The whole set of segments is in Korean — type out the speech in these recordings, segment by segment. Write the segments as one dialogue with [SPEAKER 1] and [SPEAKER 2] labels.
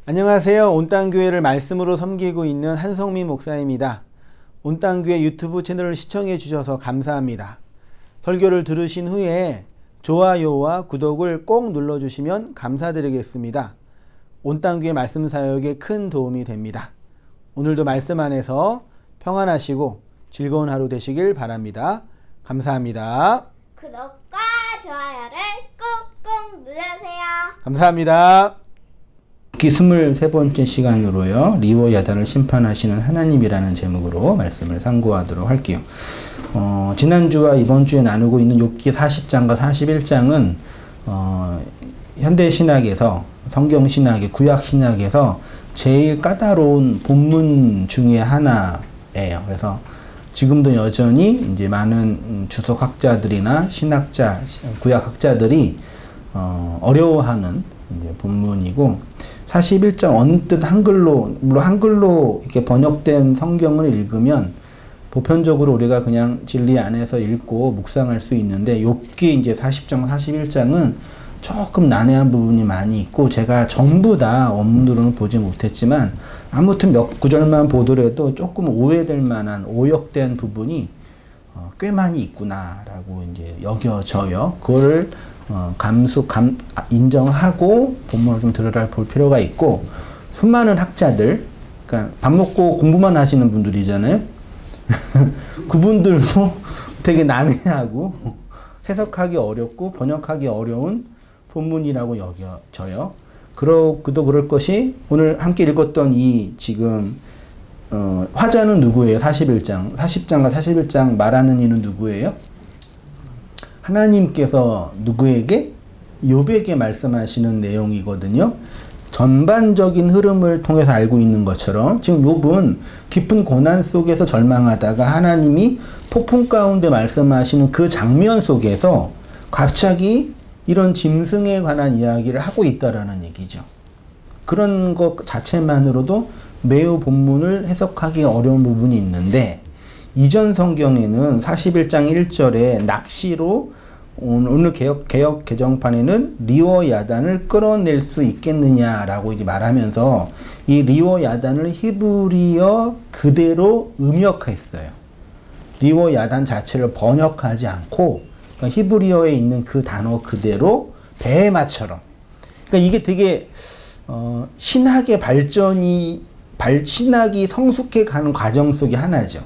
[SPEAKER 1] 안녕하세요. 온땅교회를 말씀으로 섬기고 있는 한성민 목사입니다. 온땅교회 유튜브 채널을 시청해 주셔서 감사합니다. 설교를 들으신 후에 좋아요와 구독을 꼭 눌러주시면 감사드리겠습니다. 온땅교회 말씀 사역에 큰 도움이 됩니다. 오늘도 말씀 안에서 평안하시고 즐거운 하루 되시길 바랍니다. 감사합니다.
[SPEAKER 2] 구독과 좋아요를 꾹꾹 눌러주세요.
[SPEAKER 1] 감사합니다. 23번째 시간으로요. 리워 야단을 심판하시는 하나님이라는 제목으로 말씀을 상고하도록 할게요. 지난주와 이번주에 나누고 있는 욥기 40장과 41장은 현대신학에서, 성경신학의 구약신학에서 제일 까다로운 본문 중에 하나예요. 그래서 지금도 여전히 이제 많은 주석학자들이나 신학자, 구약학자들이 어려워하는 이제 본문이고, 41장 언뜻 한글로, 물론 한글로 이렇게 번역된 성경을 읽으면 보편적으로 우리가 그냥 진리 안에서 읽고 묵상할 수 있는데, 욥기 이제 40장, 41장은 조금 난해한 부분이 많이 있고, 제가 전부 다 원문으로는 보지 못했지만 아무튼 몇 구절만 보더라도 조금 오해될 만한 오역된 부분이 꽤 많이 있구나라고 이제 여겨져요. 그거를 인정하고 본문을 좀 볼 필요가 있고, 수많은 학자들, 그러니까 밥 먹고 공부만 하시는 분들이잖아요. 그분들도 되게 난해하고 해석하기 어렵고 번역하기 어려운 본문이라고 여겨져요. 그도 그럴 것이 오늘 함께 읽었던 이 지금 화자는 누구예요? 40장과 41장 말하는 이는 누구예요? 하나님께서 누구에게? 욥에게 말씀하시는 내용이거든요. 전반적인 흐름을 통해서 알고 있는 것처럼 지금 욥은 깊은 고난 속에서 절망하다가 하나님이 폭풍 가운데 말씀하시는 그 장면 속에서 갑자기 이런 짐승에 관한 이야기를 하고 있다라는 얘기죠. 그런 것 자체만으로도 매우 본문을 해석하기 어려운 부분이 있는데, 이전 성경에는 41장 1절에 낚시로, 오늘 개역 개정판에는 리워 야단을 끌어낼 수 있겠느냐라고 이제 말하면서 이 리워 야단을 히브리어 그대로 음역했어요. 리워 야단 자체를 번역하지 않고, 그러니까 히브리어에 있는 그 단어 그대로 베헤마처럼. 그러니까 이게 되게 신학의 신학이 성숙해 가는 과정 속의 하나죠.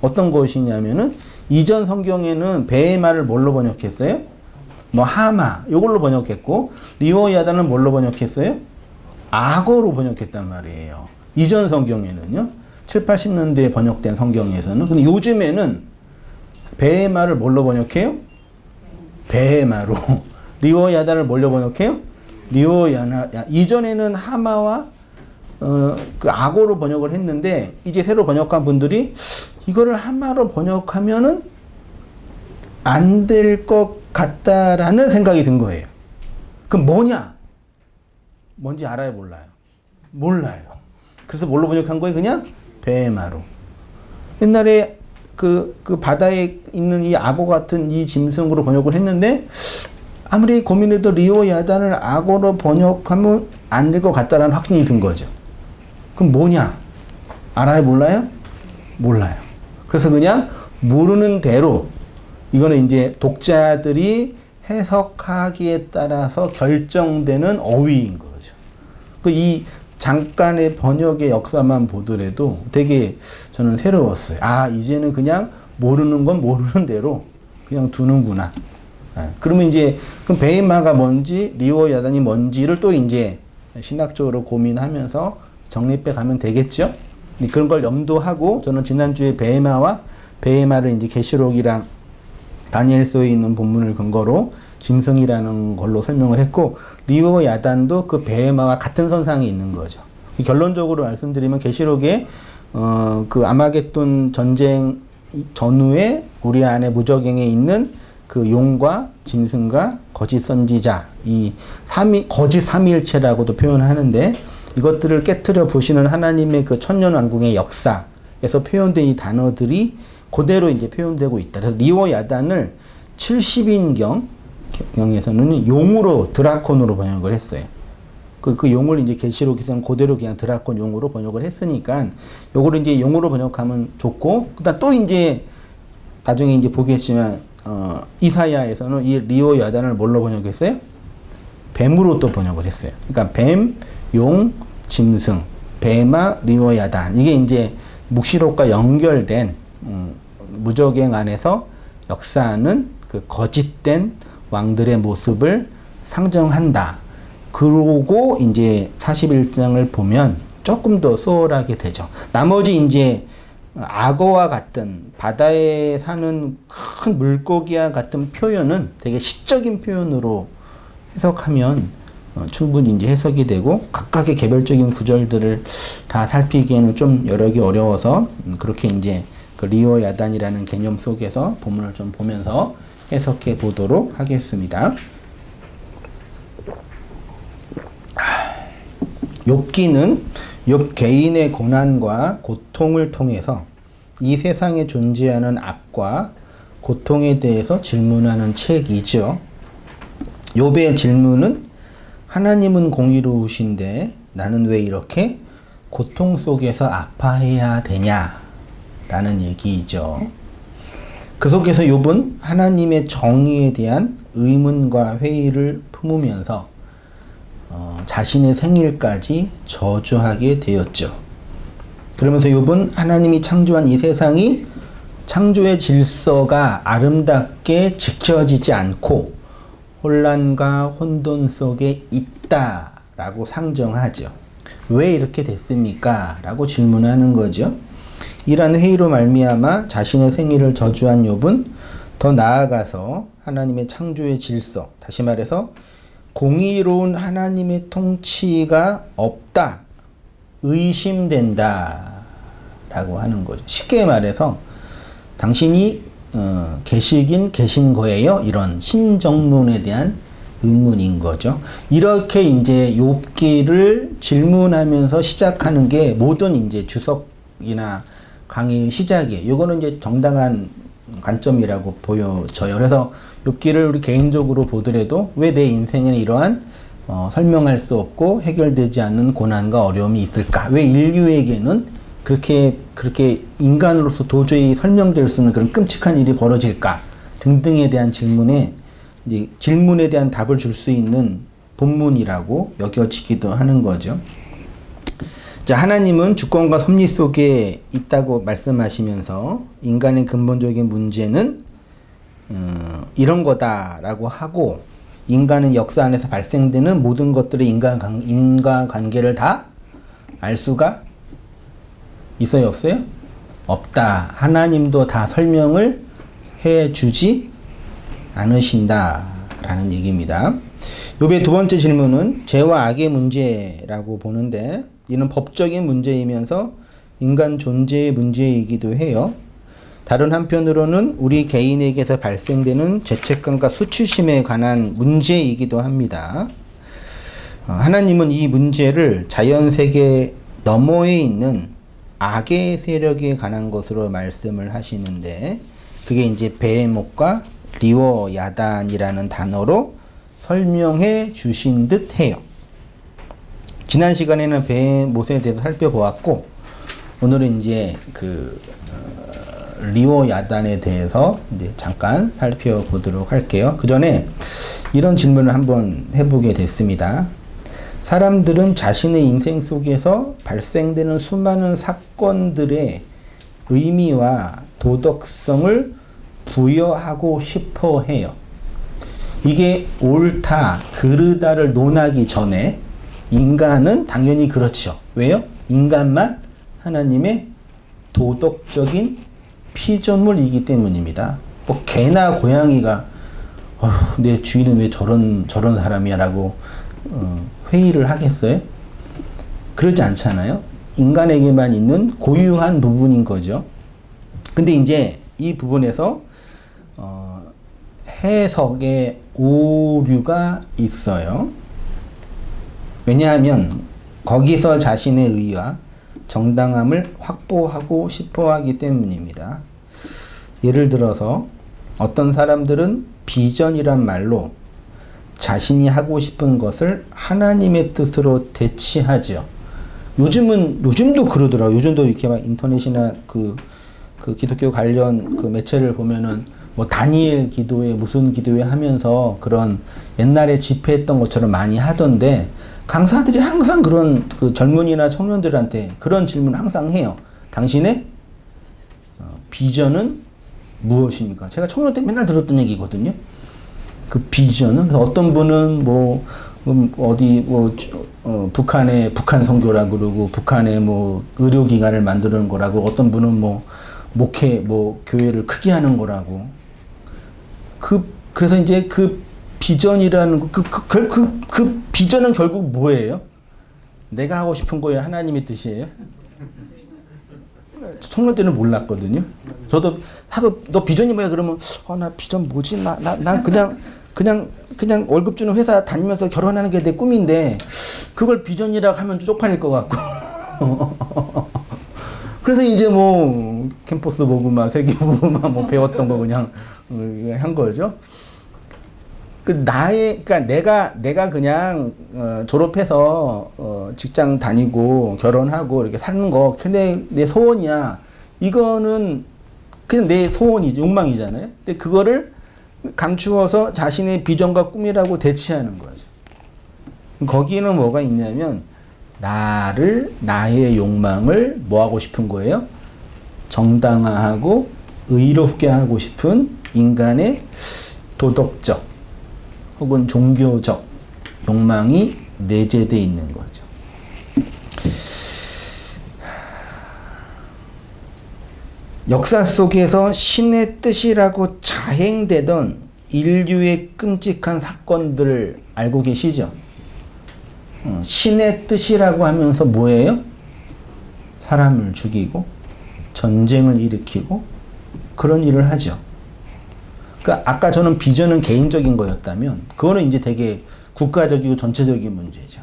[SPEAKER 1] 어떤 것이냐면은 이전 성경에는 베헤마를 뭘로 번역했어요? 하마 이걸로 번역했고, 리워 야단은 뭘로 번역했어요? 악어로 번역했단 말이에요. 이전 성경에는요. 7, 80년대에 번역된 성경에서는. 근데 요즘에는 베헤마를 뭘로 번역해요? 베헤마로. 리워 야단을 뭘로 번역해요? 리워 야단. 이전에는 하마와 그 악어로 번역을 했는데, 이제 새로 번역한 분들이 이거를 하마로 번역하면은 안 될 것 같다라는 생각이 든 거예요. 그럼 뭐냐? 뭔지 알아요, 몰라요? 몰라요. 그래서 뭘로 번역한 거예요? 그냥 베헤마로. 옛날에 그 바다에 있는 이 악어 같은 이 짐승으로 번역을 했는데, 아무리 고민해도 리워 야단을 악어로 번역하면 안 될 것 같다라는 확신이 든 거죠. 그럼 뭐냐? 알아요, 몰라요? 몰라요. 그래서 그냥 모르는 대로, 이거는 이제 독자들이 해석하기에 따라서 결정되는 어휘인 거죠. 이 잠깐의 번역의 역사만 보더라도 되게 저는 새로웠어요. 아, 이제는 그냥 모르는 건 모르는 대로 그냥 두는구나. 그러면 이제 그럼 베헤마가 뭔지, 리워 야단이 뭔지를 또 이제 신학적으로 고민하면서 정립해 가면 되겠죠. 그런 걸 염두하고 저는 지난주에 베헤마를 이제 계시록이랑 다니엘서에 있는 본문을 근거로 짐승이라는 걸로 설명을 했고, 리워 야단도 그 베헤마와 같은 선상에 있는 거죠. 결론적으로 말씀드리면 계시록에 그 아마겟돈 전쟁 전후에 우리 안에 무저갱에 있는 그 용과 짐승과 거짓 선지자, 이 거짓 삼위일체라고도 표현하는데, 이것들을 깨트려 보시는 하나님의 그 천년왕국의 역사에서 표현된 이 단어들이 그대로 이제 표현되고 있다. 그래서 리워 야단을 70인경에서는 용으로, 드라콘으로 번역을 했어요. 그 용을 이제 계시록에서는 그대로 그냥 드라콘 용으로 번역을 했으니까 요거를 이제 용으로 번역하면 좋고, 그다음 또 이제 나중에 이제 보겠지만 이사야에서는 이 리오 야단을 뭘로 번역했어요? 뱀으로 또 번역을 했어요. 그러니까 뱀, 용, 짐승, 뱀아, 리오 야단, 이게 이제 묵시록과 연결된 무적행 안에서 역사하는 그 거짓된 왕들의 모습을 상정한다. 그러고 이제 41장을 보면 조금 더 수월하게 되죠. 나머지 이제 악어와 같은 바다에 사는 큰 물고기와 같은 표현은 되게 시적인 표현으로 해석하면 충분히 이제 해석이 되고, 각각의 개별적인 구절들을 다 살피기에는 좀 여러 개 어려워서 그렇게 이제 그 리오 야단이라는 개념 속에서 본문을 좀 보면서 해석해 보도록 하겠습니다. 욥기는 욥 개인의 고난과 고통을 통해서 이 세상에 존재하는 악과 고통에 대해서 질문하는 책이죠. 욥의 질문은 하나님은 공의로우신데 나는 왜 이렇게 고통 속에서 아파해야 되냐 라는 얘기이죠. 그 속에서 욥은 하나님의 정의에 대한 의문과 회의를 품으면서 자신의 생일까지 저주하게 되었죠. 그러면서 욥은 하나님이 창조한 이 세상이 창조의 질서가 아름답게 지켜지지 않고 혼란과 혼돈 속에 있다라고 상정하죠. 왜 이렇게 됐습니까? 라고 질문하는 거죠. 이러한 회의로 말미암아 자신의 생일을 저주한 욥은 더 나아가서 하나님의 창조의 질서, 다시 말해서 공의로운 하나님의 통치가 없다, 의심된다 라고 하는 거죠. 쉽게 말해서 당신이 계시긴 계신 거예요? 이런 신정론에 대한 의문인 거죠. 이렇게 이제 욥기를 질문하면서 시작하는 게 모든 이제 주석이나 강의의 시작이에요. 이거는 이제 정당한 관점이라고 보여져요. 그래서 욥기를 우리 개인적으로 보더라도 왜 내 인생에는 이러한 설명할 수 없고 해결되지 않는 고난과 어려움이 있을까? 왜 인류에게는 그렇게 인간으로서 도저히 설명될 수 없는 그런 끔찍한 일이 벌어질까? 등등에 대한 질문에 대한 답을 줄 수 있는 본문이라고 여겨지기도 하는 거죠. 자, 하나님은 주권과 섭리 속에 있다고 말씀하시면서 인간의 근본적인 문제는 이런 거다라고 하고, 인간은 역사 안에서 발생되는 모든 것들의 인과관계를 다 알 수가 있어요, 없어요? 없다. 하나님도 다 설명을 해주지 않으신다라는 얘기입니다. 욥의 두 번째 질문은 죄와 악의 문제라고 보는데, 이는 법적인 문제이면서 인간 존재의 문제이기도 해요. 다른 한편으로는 우리 개인에게서 발생되는 죄책감과 수치심에 관한 문제이기도 합니다. 하나님은 이 문제를 자연세계 너머에 있는 악의 세력에 관한 것으로 말씀을 하시는데, 그게 이제 베헤못과 리워 야단이라는 단어로 설명해 주신 듯 해요. 지난 시간에는 베헤못에 대해서 살펴보았고, 오늘은 이제 리워 야단에 대해서 이제 잠깐 살펴보도록 할게요. 그 전에 이런 질문을 한번 해보게 됐습니다. 사람들은 자신의 인생 속에서 발생되는 수많은 사건들의 의미와 도덕성을 부여하고 싶어 해요. 이게 옳다, 그르다를 논하기 전에 인간은 당연히 그렇죠. 왜요? 인간만 하나님의 도덕적인 피조물이기 때문입니다. 뭐 개나 고양이가 내 주인은 왜 저런 사람이야 라고 회의를 하겠어요? 그러지 않잖아요. 인간에게만 있는 고유한 부분인 거죠. 근데 이제 이 부분에서 해석의 오류가 있어요. 왜냐하면 거기서 자신의 의와 정당함을 확보하고 싶어 하기 때문입니다. 예를 들어서 어떤 사람들은 비전이란 말로 자신이 하고 싶은 것을 하나님의 뜻으로 대치하죠. 요즘도 그러더라고요. 요즘도 이렇게 막 인터넷이나 그 기독교 관련 그 매체를 보면은 뭐 다니엘 기도회 무슨 기도회 하면서 그런 옛날에 집회했던 것처럼 많이 하던데, 강사들이 항상 그런 그 젊은이나 청년들한테 그런 질문을 항상 해요. 당신의 비전은 무엇입니까? 제가 청년 때 맨날 들었던 얘기거든요. 그 비전은, 어떤 분은 뭐 북한 선교라 그러고 북한의 뭐 의료기관을 만드는 거라고, 어떤 분은 뭐 목회 교회를 크게 하는 거라고. 그래서 이제 그 비전이라는 거, 그 비전은 결국 뭐예요? 내가 하고 싶은 거예요? 하나님의 뜻이에요? 청년 때는 몰랐거든요. 저도 하도 너 비전이 뭐야 그러면 나 비전 뭐지? 나 그냥 월급 주는 회사 다니면서 결혼하는 게 내 꿈인데 그걸 비전이라고 하면 쪽팔릴 것 같고. 그래서 이제 뭐 캠퍼스 보고 막 세계 보고 막 뭐 배웠던 거 그냥 한 거죠. 그러니까 내가 그냥 졸업해서 직장 다니고 결혼하고 이렇게 사는 거, 근데 내 소원이야. 이거는 그냥 내 소원이지, 욕망이잖아요. 근데 그거를 감추어서 자신의 비전과 꿈이라고 대치하는 거죠. 거기에는 뭐가 있냐면, 나의 욕망을 뭐 하고 싶은 거예요? 정당화하고 의롭게 하고 싶은 인간의 도덕적 혹은 종교적 욕망이 내재되어 있는 거죠. 역사 속에서 신의 뜻이라고 자행되던 인류의 끔찍한 사건들을 알고 계시죠? 신의 뜻이라고 하면서 뭐예요? 사람을 죽이고 전쟁을 일으키고 그런 일을 하죠. 그러니까 아까 저는 비전은 개인적인 거였다면, 그거는 이제 되게 국가적이고 전체적인 문제죠.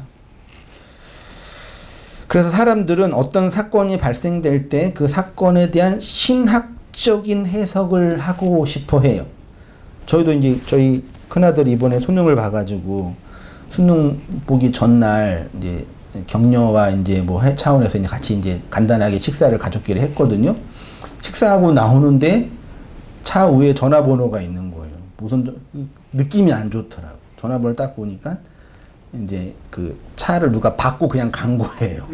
[SPEAKER 1] 그래서 사람들은 어떤 사건이 발생될 때 그 사건에 대한 신학적인 해석을 하고 싶어 해요. 저희도 이제 저희 큰아들이 이번에 수능을 봐가지고 수능 보기 전날 이제 격려와 이제 뭐 차원에서 이제 같이 이제 간단하게 식사를 가족끼리 했거든요. 식사하고 나오는데 차 위에 전화번호가 있는 거예요. 무슨 느낌이 안 좋더라고. 전화번호를 딱 보니까 이제 그 차를 누가 받고 그냥 간 거예요.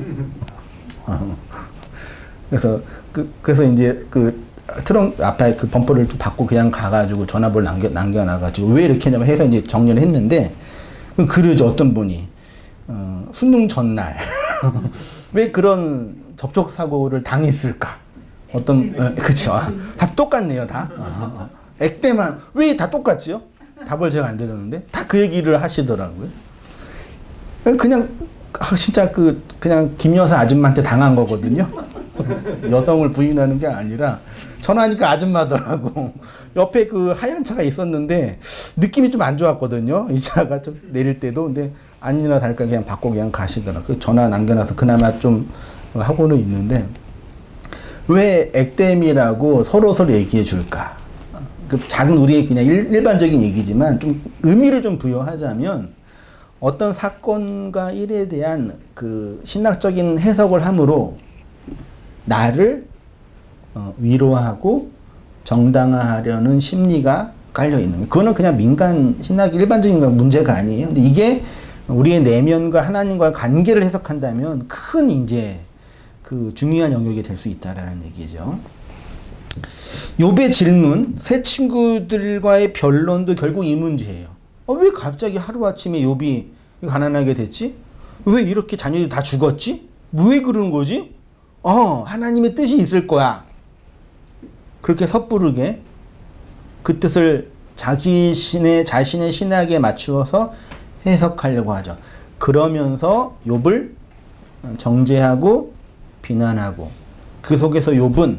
[SPEAKER 1] 그래서 이제 그 트렁크 앞에 그 범퍼를 받고 그냥 가가지고 전화번호를 남겨놔가지고 왜 이렇게 했냐면 해서 이제 정리를 했는데, 그러죠, 어떤 분이. 수능 전날. 왜 그런 접촉사고를 당했을까? 그쵸. 다 똑같네요, 다. 액땜만, 왜 다 똑같지요? 답을 제가 안 드렸는데, 다 그 얘기를 하시더라고요. 그냥, 진짜 그냥 김여사 아줌마한테 당한 거거든요. 여성을 부인하는 게 아니라, 전화하니까 아줌마더라고. 옆에 그 하얀 차가 있었는데, 느낌이 좀 안 좋았거든요. 이 차가 좀 내릴 때도. 근데, 아니나 다를까 그냥 받고 그냥 가시더라고요. 전화 남겨놔서 그나마 좀 하고는 있는데, 왜 액땜이라고 서로 얘기해 줄까? 그 작은 우리의 그냥 일반적인 얘기지만 좀 의미를 좀 부여하자면, 어떤 사건과 일에 대한 그 신학적인 해석을 함으로 나를 위로하고 정당화하려는 심리가 깔려 있는 거예요. 그거는 그냥 민간 신학 일반적인 문제가 아니에요. 근데 이게 우리의 내면과 하나님과의 관계를 해석한다면 큰 이제 그 중요한 영역이 될 수 있다라는 얘기죠. 욥의 질문, 새 친구들과의 변론도 결국 이 문제예요. 왜 갑자기 하루아침에 욥이 가난하게 됐지? 왜 이렇게 자녀들이 다 죽었지? 왜 그러는 거지? 하나님의 뜻이 있을 거야. 그렇게 섣부르게 그 뜻을 자신의 신학에 맞추어서 해석하려고 하죠. 그러면서 욥을 정죄하고 비난하고, 그 속에서 욥은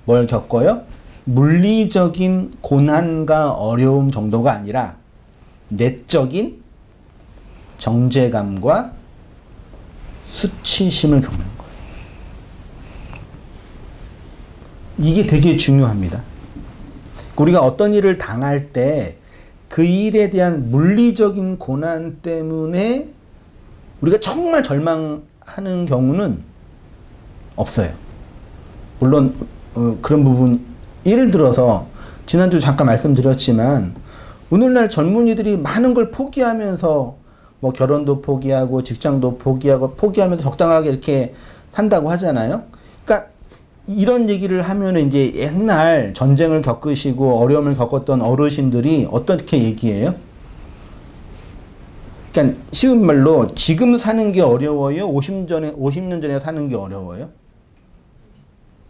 [SPEAKER 1] 뭘 겪어요? 물리적인 고난과 어려움 정도가 아니라 내적인 정죄감과 수치심을 겪는 거예요. 이게 되게 중요합니다. 우리가 어떤 일을 당할 때 그 일에 대한 물리적인 고난 때문에 우리가 정말 절망하는 경우는 없어요. 물론 그런 부분, 예를 들어서 지난주 잠깐 말씀드렸지만 오늘날 젊은이들이 많은 걸 포기하면서 뭐 결혼도 포기하고 직장도 포기하면서 적당하게 이렇게 산다고 하잖아요. 그러니까 이런 얘기를 하면은 이제 옛날 전쟁을 겪으시고 어려움을 겪었던 어르신들이 어떻게 얘기해요? 그러니까 쉬운 말로 지금 사는 게 어려워요? 50년 전에 사는 게 어려워요?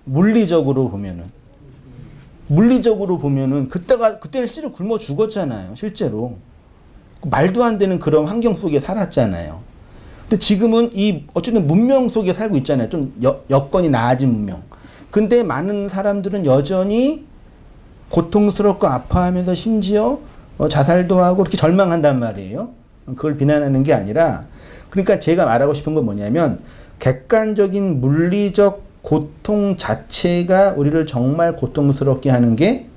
[SPEAKER 1] 물리적으로 보면은 그때는 실제로 굶어 죽었잖아요. 실제로. 말도 안 되는 그런 환경 속에 살았잖아요. 근데 지금은 어쨌든 문명 속에 살고 있잖아요. 좀 여건이 나아진 문명. 근데 많은 사람들은 여전히 고통스럽고 아파하면서 심지어 자살도 하고 그렇게 절망한단 말이에요. 그걸 비난하는 게 아니라, 그러니까 제가 말하고 싶은 건 뭐냐면 객관적인 물리적 고통 자체가 우리를 정말 고통스럽게 하는 게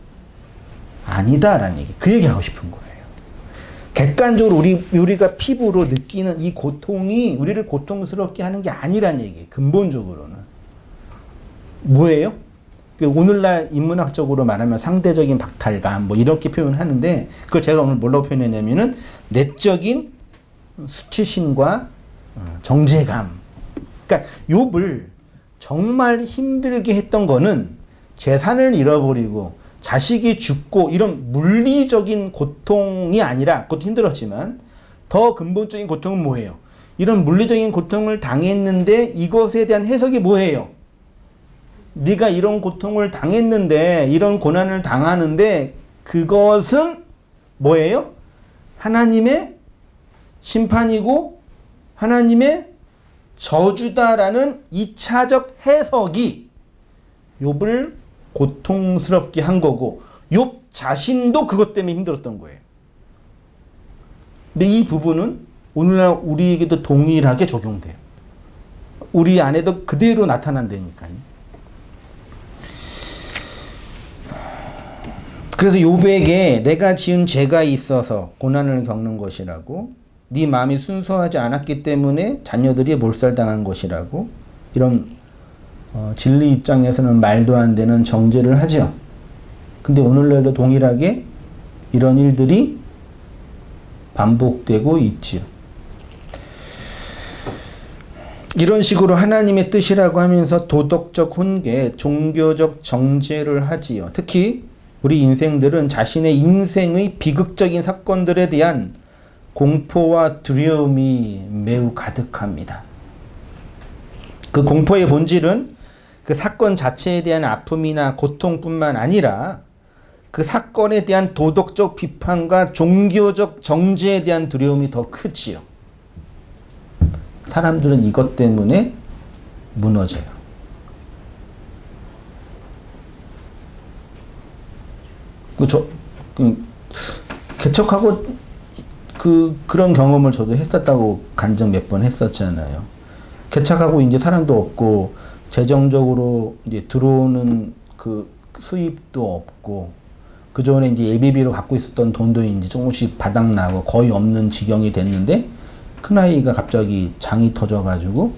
[SPEAKER 1] 아니다라는 얘기. 그 얘기 하고 싶은 거예요. 객관적으로 우리가 피부로 느끼는 이 고통이 우리를 고통스럽게 하는 게 아니란 얘기예요. 근본적으로는. 뭐예요? 오늘날 인문학적으로 말하면 상대적인 박탈감 뭐 이렇게 표현하는데, 그걸 제가 오늘 뭐라고 표현했냐면은 내적인 수치심과 정죄감. 그러니까 욥을 정말 힘들게 했던 거는 재산을 잃어버리고 자식이 죽고 이런 물리적인 고통이 아니라, 그것도 힘들었지만 더 근본적인 고통은 뭐예요? 이런 물리적인 고통을 당했는데 이것에 대한 해석이 뭐예요? 네가 이런 고통을 당했는데, 이런 고난을 당하는데 그것은 뭐예요? 하나님의 심판이고 하나님의 저주다라는 2차적 해석이 욥을 고통스럽게 한 거고, 욥 자신도 그것 때문에 힘들었던 거예요. 근데 이 부분은 오늘날 우리에게도 동일하게 적용돼요. 우리 안에도 그대로 나타난다니까요. 그래서 욥에게 내가 지은 죄가 있어서 고난을 겪는 것이라고, 네 마음이 순수하지 않았기 때문에 자녀들이 몰살당한 것이라고, 이런 진리 입장에서는 말도 안 되는 정죄를 하죠. 근데 오늘날도 동일하게 이런 일들이 반복되고 있지요. 이런 식으로 하나님의 뜻이라고 하면서 도덕적 훈계, 종교적 정죄를 하지요. 특히 우리 인생들은 자신의 인생의 비극적인 사건들에 대한 공포와 두려움이 매우 가득합니다. 그 공포의 본질은 그 사건 자체에 대한 아픔이나 고통뿐만 아니라 그 사건에 대한 도덕적 비판과 종교적 정죄에 대한 두려움이 더 크지요. 사람들은 이것 때문에 무너져요. 개척하고 그런 경험을 저도 했었다고 간증 몇 번 했었잖아요. 개척하고 이제 사람도 없고 재정적으로 이제 들어오는 그 수입도 없고, 그 전에 이제 예비비로 갖고 있었던 돈도 이제 조금씩 바닥나고 거의 없는 지경이 됐는데, 큰아이가 갑자기 장이 터져가지고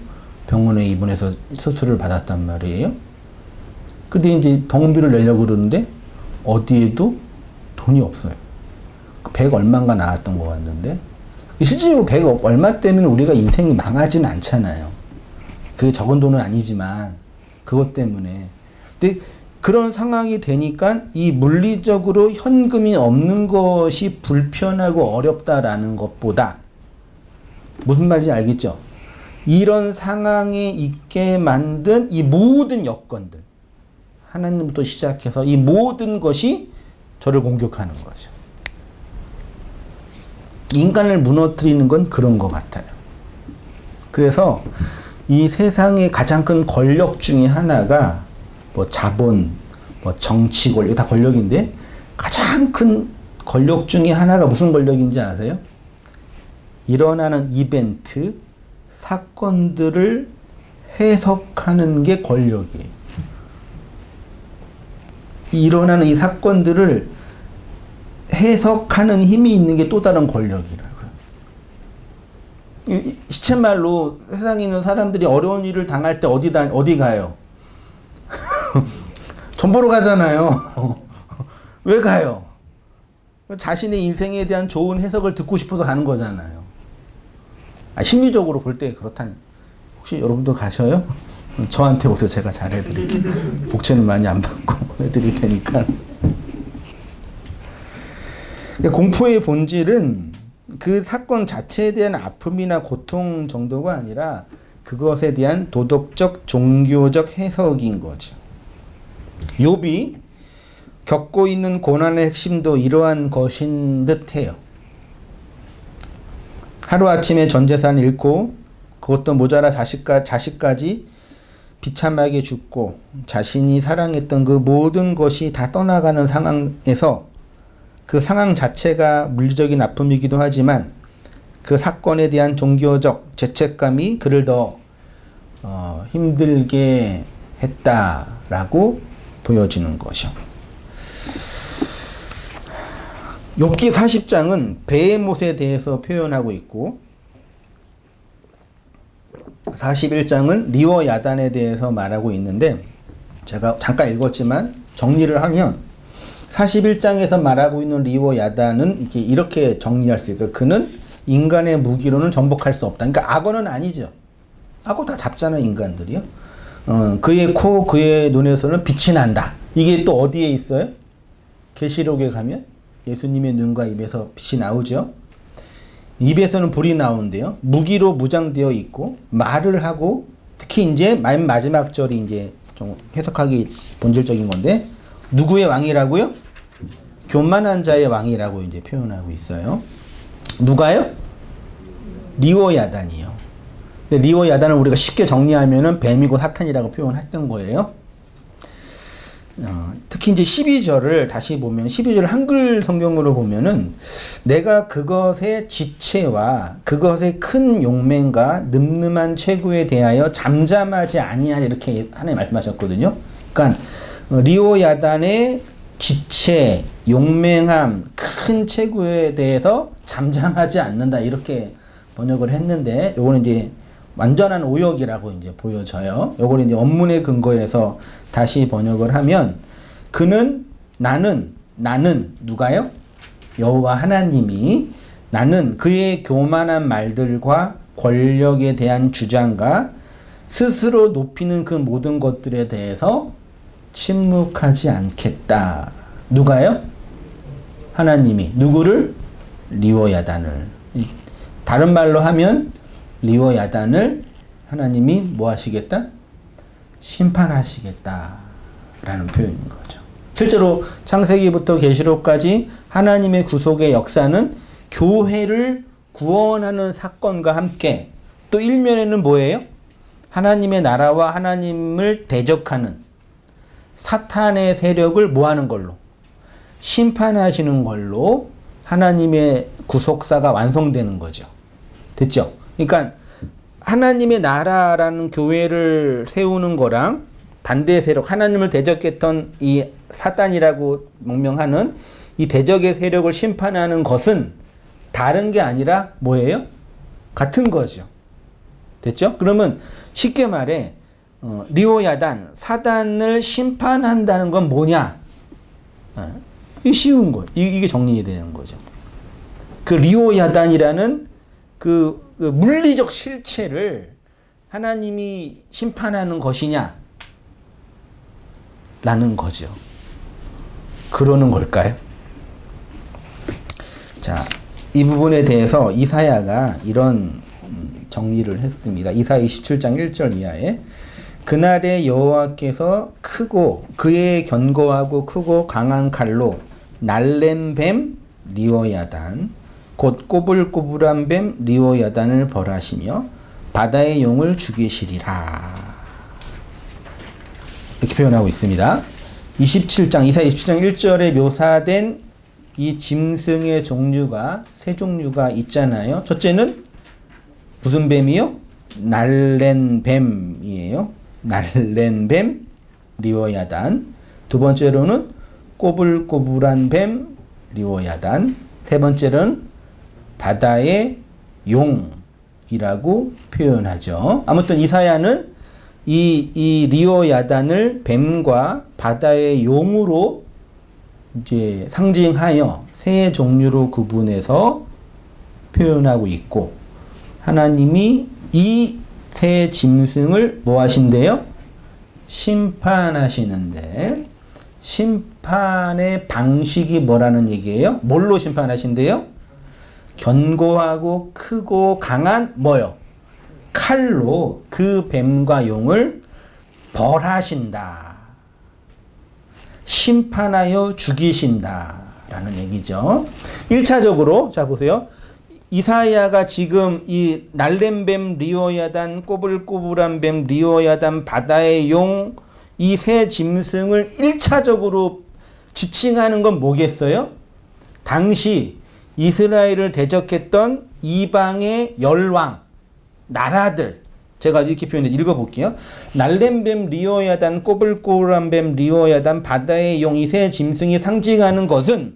[SPEAKER 1] 병원에 입원해서 수술을 받았단 말이에요. 근데 이제 병원비를 내려고 그러는데 어디에도 돈이 없어요. 100 얼마인가 나왔던 것 같는데, 실질적으로 100 얼마 때문에 우리가 인생이 망하지는 않잖아요. 그게 적은 돈은 아니지만 그것 때문에. 근데 그런 상황이 되니까 이 물리적으로 현금이 없는 것이 불편하고 어렵다라는 것보다, 무슨 말인지 알겠죠? 이런 상황에 있게 만든 이 모든 여건들, 하나님부터 시작해서 이 모든 것이 저를 공격하는 거죠. 인간을 무너뜨리는 건 그런 것 같아요. 그래서 이 세상의 가장 큰 권력 중에 하나가 뭐 자본, 뭐 정치 권력, 다 권력인데 가장 큰 권력 중에 하나가 무슨 권력인지 아세요? 일어나는 이벤트, 사건들을 해석하는 게 권력이에요. 일어나는 이 사건들을 해석하는 힘이 있는 게 또 다른 권력이라고요. 시쳇말로 세상에 있는 사람들이 어려운 일을 당할 때 어디 가요? 전 보러 가잖아요. 왜 가요? 자신의 인생에 대한 좋은 해석을 듣고 싶어서 가는 거잖아요. 심리적으로 볼 때 그렇다니. 혹시 여러분도 가셔요? 저한테 오세요. 제가 잘해드릴게요. 복채는 많이 안 받고 해드릴 테니까. 공포의 본질은 그 사건 자체에 대한 아픔이나 고통 정도가 아니라 그것에 대한 도덕적, 종교적 해석인 거죠. 욥이 겪고 있는 고난의 핵심도 이러한 것인 듯해요. 하루아침에 전 재산을 잃고 그것도 모자라 자식까지 비참하게 죽고 자신이 사랑했던 그 모든 것이 다 떠나가는 상황에서 그 상황 자체가 물리적인 아픔이기도 하지만 그 사건에 대한 종교적 죄책감이 그를 더 힘들게 했다라고 보여지는 것이요. 욥기 40장은 베헤못에 대해서 표현하고 있고 41장은 리워 야단에 대해서 말하고 있는데 제가 잠깐 읽었지만 정리를 하면 41장에서 말하고 있는 리워 야단은 이렇게 정리할 수 있어요. 그는 인간의 무기로는 정복할 수 없다. 그러니까 악어는 아니죠. 악어 다 잡잖아요, 인간들이요. 그의 코, 그의 눈에서는 빛이 난다. 이게 또 어디에 있어요? 계시록에 가면 예수님의 눈과 입에서 빛이 나오죠. 입에서는 불이 나오는데요. 무기로 무장되어 있고 말을 하고 특히 이제 맨 마지막 절이 이제 좀 해석하기 본질적인 건데 누구의 왕이라고요? 교만한 자의 왕이라고 이제 표현하고 있어요. 누가요? 리워 야단이요. 근데 리워 야단을 우리가 쉽게 정리하면은 뱀이고 사탄이라고 표현했던 거예요. 특히 이제 12절을 다시 보면 12절 한글 성경으로 보면은 내가 그것의 지체와 그것의 큰 용맹과 늠름한 체구에 대하여 잠잠하지 아니하리 이렇게 하나님 말씀하셨거든요. 그러니까 리워 야단의 지체, 용맹함, 큰 체구에 대해서 잠잠하지 않는다 이렇게 번역을 했는데 요거는 이제 완전한 오역이라고 이제 보여져요. 요걸 이제 원문의 근거에서 다시 번역을 하면 그는 나는 누가요? 여호와 하나님이 나는 그의 교만한 말들과 권력에 대한 주장과 스스로 높이는 그 모든 것들에 대해서 침묵하지 않겠다. 누가요? 하나님이. 누구를? 리워 야단을. 다른 말로 하면 리워 야단을 하나님이 뭐 하시겠다? 심판하시겠다 라는 표현인 거죠. 실제로 창세기부터 계시록까지 하나님의 구속의 역사는 교회를 구원하는 사건과 함께 또 일면에는 뭐예요? 하나님의 나라와 하나님을 대적하는 사탄의 세력을 뭐하는 걸로? 심판하시는 걸로 하나님의 구속사가 완성되는 거죠. 됐죠? 그러니까 하나님의 나라라는 교회를 세우는 거랑 반대 세력, 하나님을 대적했던 이 사탄이라고 명명하는 이 대적의 세력을 심판하는 것은 다른 게 아니라 뭐예요? 같은 거죠. 됐죠? 그러면 쉽게 말해 리워 야단, 사단을 심판한다는 건 뭐냐? 이게 쉬운 거. 이게 정리되는 거죠. 그 리워 야단이라는 그 물리적 실체를 하나님이 심판하는 것이냐? 라는 거죠. 그러는 걸까요? 자, 이 부분에 대해서 이사야가 이런 정리를 했습니다. 이사야 27장 1절 이하에 그날에 여호와께서 크고 그의 견고하고 크고 강한 칼로 날랜 뱀 리워야단 곧 꼬불꼬불한 뱀 리워야단을 벌하시며 바다의 용을 죽이시리라. 이렇게 표현하고 있습니다. 이사야 27장 1절에 묘사된 이 짐승의 종류가 세 종류가 있잖아요. 첫째는 무슨 뱀이요? 날랜 뱀이에요. 날랜 뱀 리워야단. 두 번째로는 꼬불꼬불한 뱀 리오야단. 세 번째는 바다의 용이라고 표현하죠. 아무튼 이사야는 이 리오야단을 뱀과 바다의 용으로 이제 상징하여 세 종류로 구분해서 표현하고 있고, 하나님이 이 세 짐승을 뭐 하신대요? 심판하시는데, 심판의 방식이 뭐라는 얘기예요? 뭘로 심판하신대요? 견고하고 크고 강한 뭐요? 칼로 그 뱀과 용을 벌하신다. 심판하여 죽이신다 라는 얘기죠. 1차적으로 자 보세요. 이사야가 지금 이 날렘뱀 리오야단, 꼬불꼬불한 뱀 리오야단, 바다의 용, 이 세 짐승을 1차적으로 지칭하는 건 뭐겠어요? 당시 이스라엘을 대적했던 이방의 열왕, 나라들, 제가 이렇게 표현해 읽어볼게요. 날렘뱀 리오야단, 꼬불꼬불한 뱀 리오야단, 바다의 용, 이 세 짐승이 상징하는 것은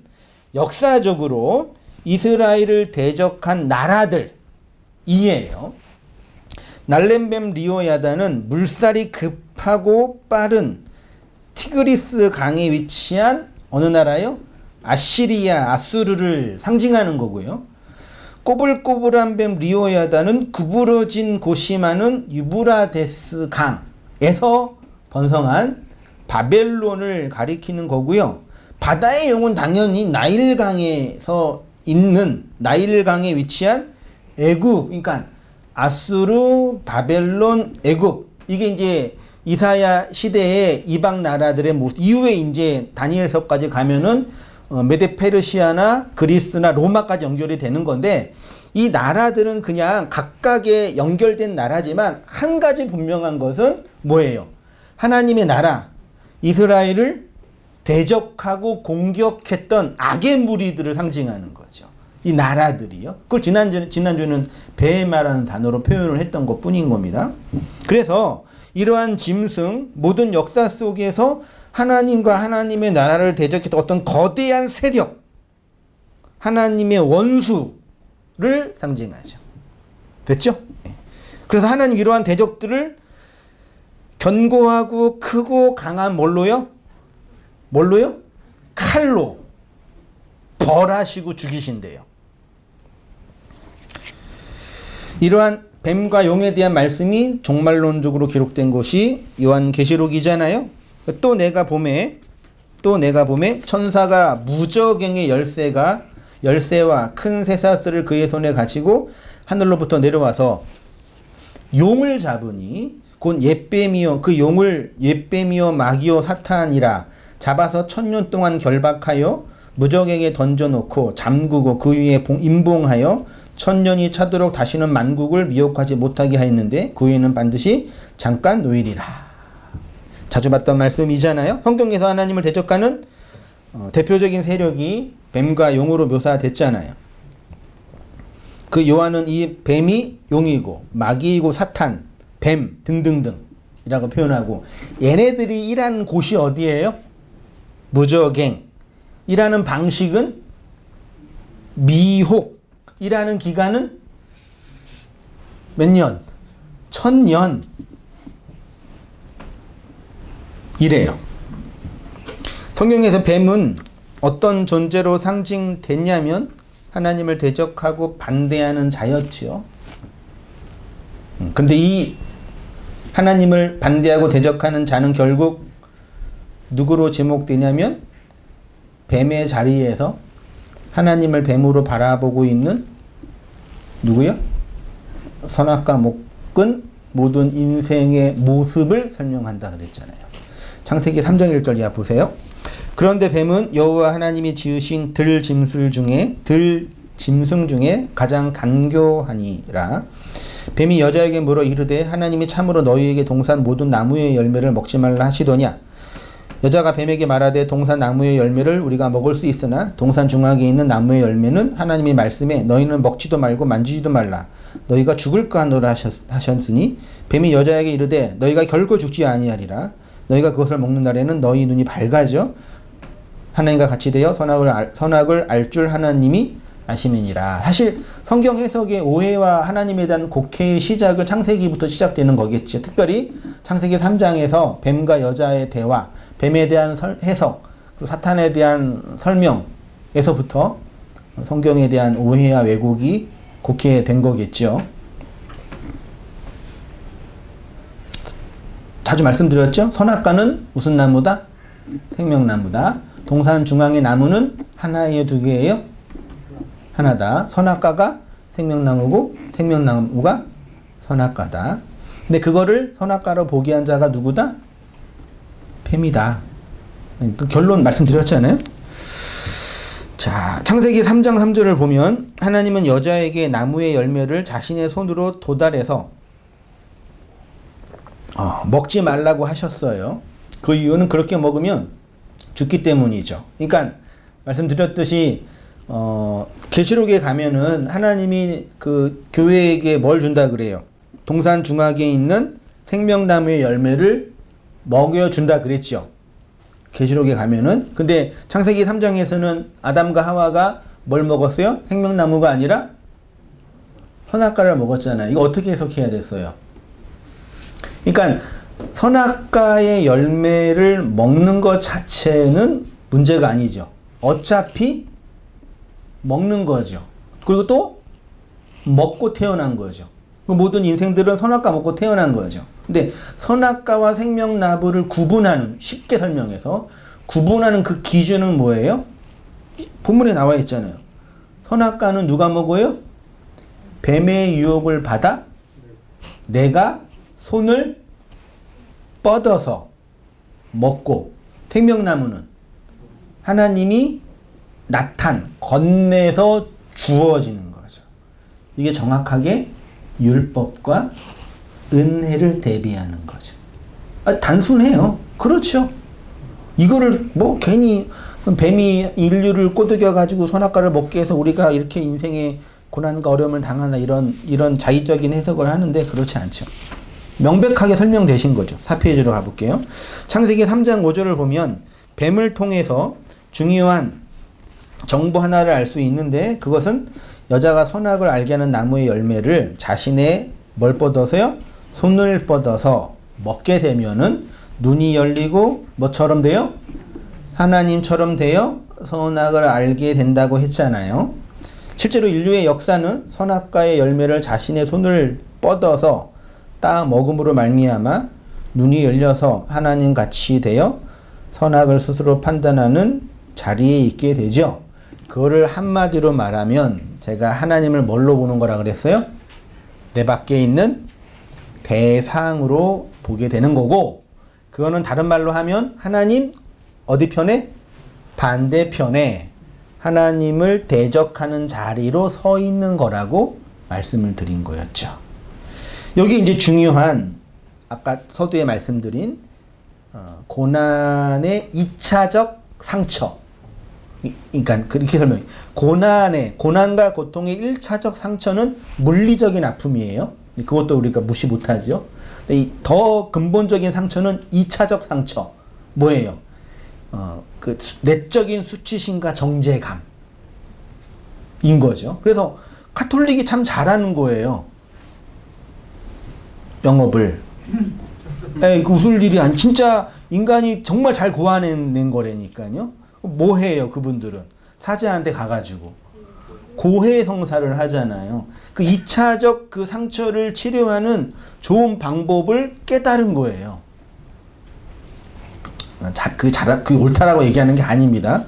[SPEAKER 1] 역사적으로 이스라엘을 대적한 나라들이에요. 날렘뱀 리오야단은 물살이 급하고 빠른 티그리스 강에 위치한 어느 나라요? 아시리아, 아수르를 상징하는 거고요. 꼬불꼬불한 뱀 리오야단은 구부러진 곳이 많은 유브라데스 강에서 번성한 바벨론을 가리키는 거고요. 바다의 용은 당연히 나일강에서 있는, 나일강에 위치한 애굽, 그러니까 아수르, 바벨론, 애굽, 이게 이제 이사야 시대의 이방 나라들의 모습. 이후에 이제 다니엘서까지 가면은 메데 페르시아나 그리스나 로마까지 연결이 되는 건데, 이 나라들은 그냥 각각의 연결된 나라지만 한 가지 분명한 것은 뭐예요? 하나님의 나라, 이스라엘을 대적하고 공격했던 악의 무리들을 상징하는 거죠. 이 나라들이요. 그걸 지난주에는 베헤마라는 단어로 표현을 했던 것 뿐인 겁니다. 그래서 이러한 짐승, 모든 역사 속에서 하나님과 하나님의 나라를 대적했던 어떤 거대한 세력, 하나님의 원수를 상징하죠. 됐죠? 그래서 하나님 이러한 대적들을 견고하고 크고 강한 뭘로요? 뭘로요? 칼로 벌하시고 죽이신대요. 이러한 뱀과 용에 대한 말씀이 종말론적으로 기록된 것이 요한계시록이잖아요. 또 내가 봄에 천사가 무저갱의 열쇠와 큰 쇠사슬을 그의 손에 가지고 하늘로부터 내려와서 용을 잡으니 곧 옛뱀이요, 그 용을 옛뱀이요 마귀요 사탄이라 잡아서 1000년 동안 결박하여 무저갱에 던져놓고 잠그고 그 위에 임봉하여 1000년이 차도록 다시는 만국을 미혹하지 못하게 하였는데 그 후에는 반드시 잠깐 놓이리라. 자주 봤던 말씀이잖아요. 성경에서 하나님을 대적하는 대표적인 세력이 뱀과 용으로 묘사됐잖아요. 그 요한은 이 뱀이 용이고 마귀이고 사탄, 뱀 등등등 이라고 표현하고, 얘네들이 일하는 곳이 어디예요? 무저갱. 일하는 방식은 미혹. 일하는 기간은 몇 년? 1000년. 이래요. 성경에서 뱀은 어떤 존재로 상징됐냐면 하나님을 대적하고 반대하는 자였지요. 근데 이 하나님을 반대하고 대적하는 자는 결국 누구로 지목되냐면 뱀의 자리에서 하나님을 뱀으로 바라보고 있는 누구요? 선악과 목은 모든 인생의 모습을 설명한다 그랬잖아요. 창세기 3장 1절 이하 보세요. 그런데 뱀은 여호와 하나님이 지으신 들짐승 중에 가장 간교하니라. 뱀이 여자에게 물어 이르되 하나님이 참으로 너희에게 동산 모든 나무의 열매를 먹지 말라 하시더냐. 여자가 뱀에게 말하되 동산 나무의 열매를 우리가 먹을 수 있으나 동산 중앙에 있는 나무의 열매는 하나님이 말씀에 너희는 먹지도 말고 만지지도 말라 너희가 죽을까 하노라 하셨으니 뱀이 여자에게 이르되 너희가 결코 죽지 아니하리라. 너희가 그것을 먹는 날에는 너희 눈이 밝아져 하나님과 같이 되어 선악을 알 줄 하나님이 아시느니라. 사실 성경 해석의 오해와 하나님에 대한 곡해의 시작은 창세기부터 시작되는 거겠죠. 특별히 창세기 3장에서 뱀과 여자의 대화, 뱀에 대한 해석, 그리고 사탄에 대한 설명에서부터 성경에 대한 오해와 왜곡이 곡해된 거겠죠. 자주 말씀드렸죠? 선악과는 무슨 나무다? 생명나무다. 동산 중앙의 나무는 하나예요, 두 개예요? 하나다. 선악과가 생명나무고 생명나무가 선악과다. 근데 그거를 선악과로 보게 한 자가 누구다? 뱀이다. 그 결론 말씀드렸잖아요. 자, 창세기 3장 3절을 보면 하나님은 여자에게 나무의 열매를 자신의 손으로 도달해서 먹지 말라고 하셨어요. 그 이유는 그렇게 먹으면 죽기 때문이죠. 그러니까 말씀드렸듯이 계시록에 가면은 하나님이 그 교회에게 뭘 준다 그래요? 동산 중앙에 있는 생명나무의 열매를 먹여준다 그랬죠. 계시록에 가면은. 근데 창세기 3장에서는 아담과 하와가 뭘 먹었어요? 생명나무가 아니라 선악과를 먹었잖아요. 이거 어떻게 해석해야 됐어요? 그러니까 선악과의 열매를 먹는 것 자체는 문제가 아니죠. 어차피 먹는 거죠. 그리고 또 먹고 태어난 거죠. 모든 인생들은 선악과 먹고 태어난 거죠. 근데 선악과와 생명나무를 구분하는, 쉽게 설명해서 구분하는 그 기준은 뭐예요? 본문에 나와 있잖아요. 선악과는 누가 먹어요? 뱀의 유혹을 받아 내가 손을 뻗어서 먹고, 생명나무는 하나님이 건네서 주어지는 거죠. 이게 정확하게 율법과 은혜를 대비하는 거죠. 단순해요. 그렇죠. 이거를 뭐 괜히 뱀이 인류를 꼬드겨 가지고 선악과를 먹게 해서 우리가 이렇게 인생의 고난과 어려움을 당하나 이런 자의적인 해석을 하는데 그렇지 않죠. 명백하게 설명되신 거죠. 4페이지로 가볼게요. 창세기 3장 5절을 보면 뱀을 통해서 중요한 정보 하나를 알 수 있는데 그것은 여자가 선악을 알게 하는 나무의 열매를 자신의 뭘 뻗어서요? 손을 뻗어서 먹게 되면은 눈이 열리고 뭐처럼 돼요? 하나님처럼 되어 선악을 알게 된다고 했잖아요. 실제로 인류의 역사는 선악과의 열매를 자신의 손을 뻗어서 따 먹음으로 말미암아 눈이 열려서 하나님 같이 되어 선악을 스스로 판단하는 자리에 있게 되죠. 그거를 한마디로 말하면 제가 하나님을 뭘로 보는 거라 그랬어요? 내 밖에 있는 대상으로 보게 되는 거고, 그거는 다른 말로 하면 하나님 어디 편에? 반대편에 하나님을 대적하는 자리로 서 있는 거라고 말씀을 드린 거였죠. 여기 이제 중요한 아까 서두에 말씀드린 고난의 2차적 상처. 그러니까 그렇게 설명해. 고난과 고통의 1차적 상처는 물리적인 아픔이에요. 그것도 우리가 무시 못하죠. 더 근본적인 상처는 2차적 상처. 뭐예요? 그 내적인 수치심과 정죄감인 거죠. 그래서 카톨릭이 참 잘하는 거예요. 영업을. 그 웃을 일이 아니, 진짜 인간이 정말 잘 고안해낸 거라니까요. 뭐 해요, 그분들은? 사제한테 가가지고 고해 성사를 하잖아요. 그 2차적 그 상처를 치료하는 좋은 방법을 깨달은 거예요. 그 옳다라고 얘기하는 게 아닙니다.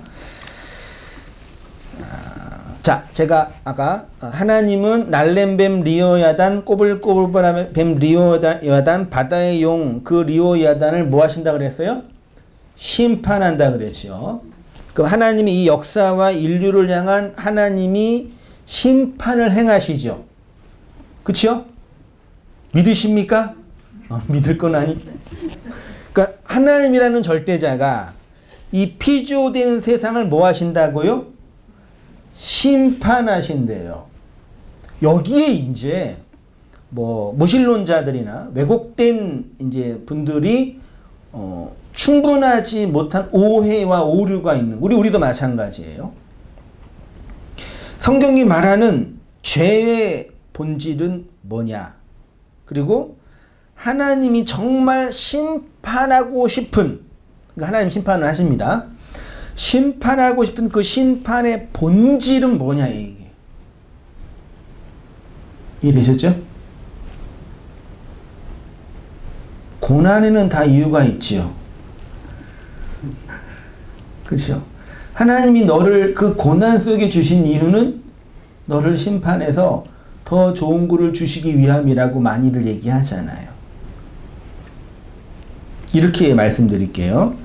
[SPEAKER 1] 자, 제가 아까 하나님은 날렘뱀 리오야단, 꼬불꼬불한 뱀 리오야단, 바다의 용 그 리오야단을 뭐 하신다 그랬어요? 심판한다 그랬죠. 그럼 하나님이 이 역사와 인류를 향한 하나님이 심판을 행하시죠. 그치요? 믿으십니까? 믿을 건 아니. 그러니까 하나님이라는 절대자가 이 피조된 세상을 뭐 하신다고요? 심판하신대요. 여기에 이제 뭐 무신론자들이나 왜곡된 이제 분들이 충분하지 못한 오해와 오류가 있는 우리도 마찬가지예요. 성경이 말하는 죄의 본질은 뭐냐? 그리고 하나님이 정말 심판하고 싶은, 그러니까 하나님 심판을 하십니다. 심판하고 싶은 그 심판의 본질은 뭐냐, 이게. 이해되셨죠? 고난에는 다 이유가 있지요. 그렇죠? 하나님이 너를 그 고난 속에 주신 이유는 너를 심판해서 더 좋은 거를 주시기 위함이라고 많이들 얘기하잖아요. 이렇게 말씀드릴게요.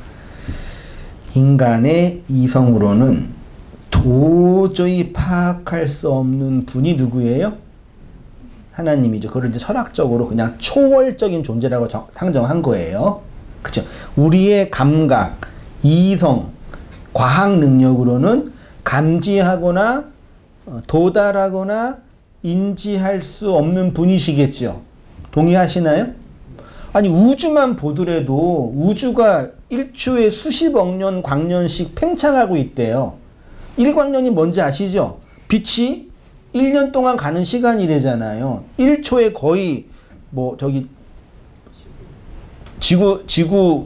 [SPEAKER 1] 인간의 이성으로는 도저히 파악할 수 없는 분이 누구예요? 하나님이죠. 그걸 이제 철학적으로 그냥 초월적인 존재라고 상정한 거예요. 그쵸? 우리의 감각, 이성, 과학 능력으로는 감지하거나 도달하거나 인지할 수 없는 분이시겠죠. 동의하시나요? 아니 우주만 보더라도 우주가 1초에 수십억 년 광년씩 팽창하고 있대요. 1광년이 뭔지 아시죠? 빛이 1년 동안 가는 시간이래잖아요. 1초에 거의 지구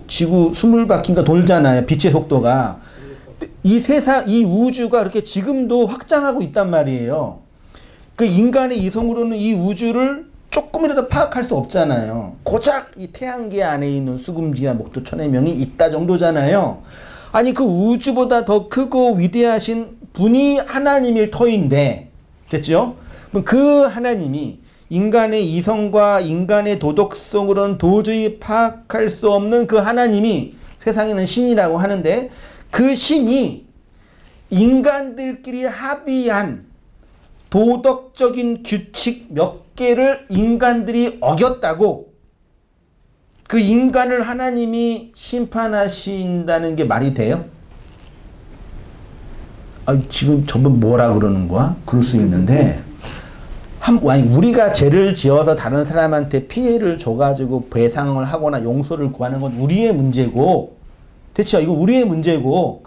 [SPEAKER 1] 20바퀴인가 돌잖아요. 빛의 속도가. 이 세상, 이 우주가 이렇게 지금도 확장하고 있단 말이에요. 그 인간의 이성으로는 이 우주를 조금이라도 파악할 수 없잖아요. 고작 이 태양계 안에 있는 수금지와 목도 천의 명이 있다 정도잖아요. 아니 그 우주보다 더 크고 위대하신 분이 하나님일 터인데, 됐죠? 그럼 그 하나님이 인간의 이성과 인간의 도덕성으로는 도저히 파악할 수 없는 그 하나님이 세상에는 신이라고 하는데, 그 신이 인간들끼리 합의한 도덕적인 규칙 몇 개를 인간들이 어겼다고 그 인간을 하나님이 심판하신다는 게 말이 돼요? 지금 전부 뭐라 그러는 거야? 그럴 수 있는데, 아니, 우리가 죄를 지어서 다른 사람한테 피해를 줘가지고 배상을 하거나 용서를 구하는 건 우리의 문제고, 대체 이거 우리의 문제고,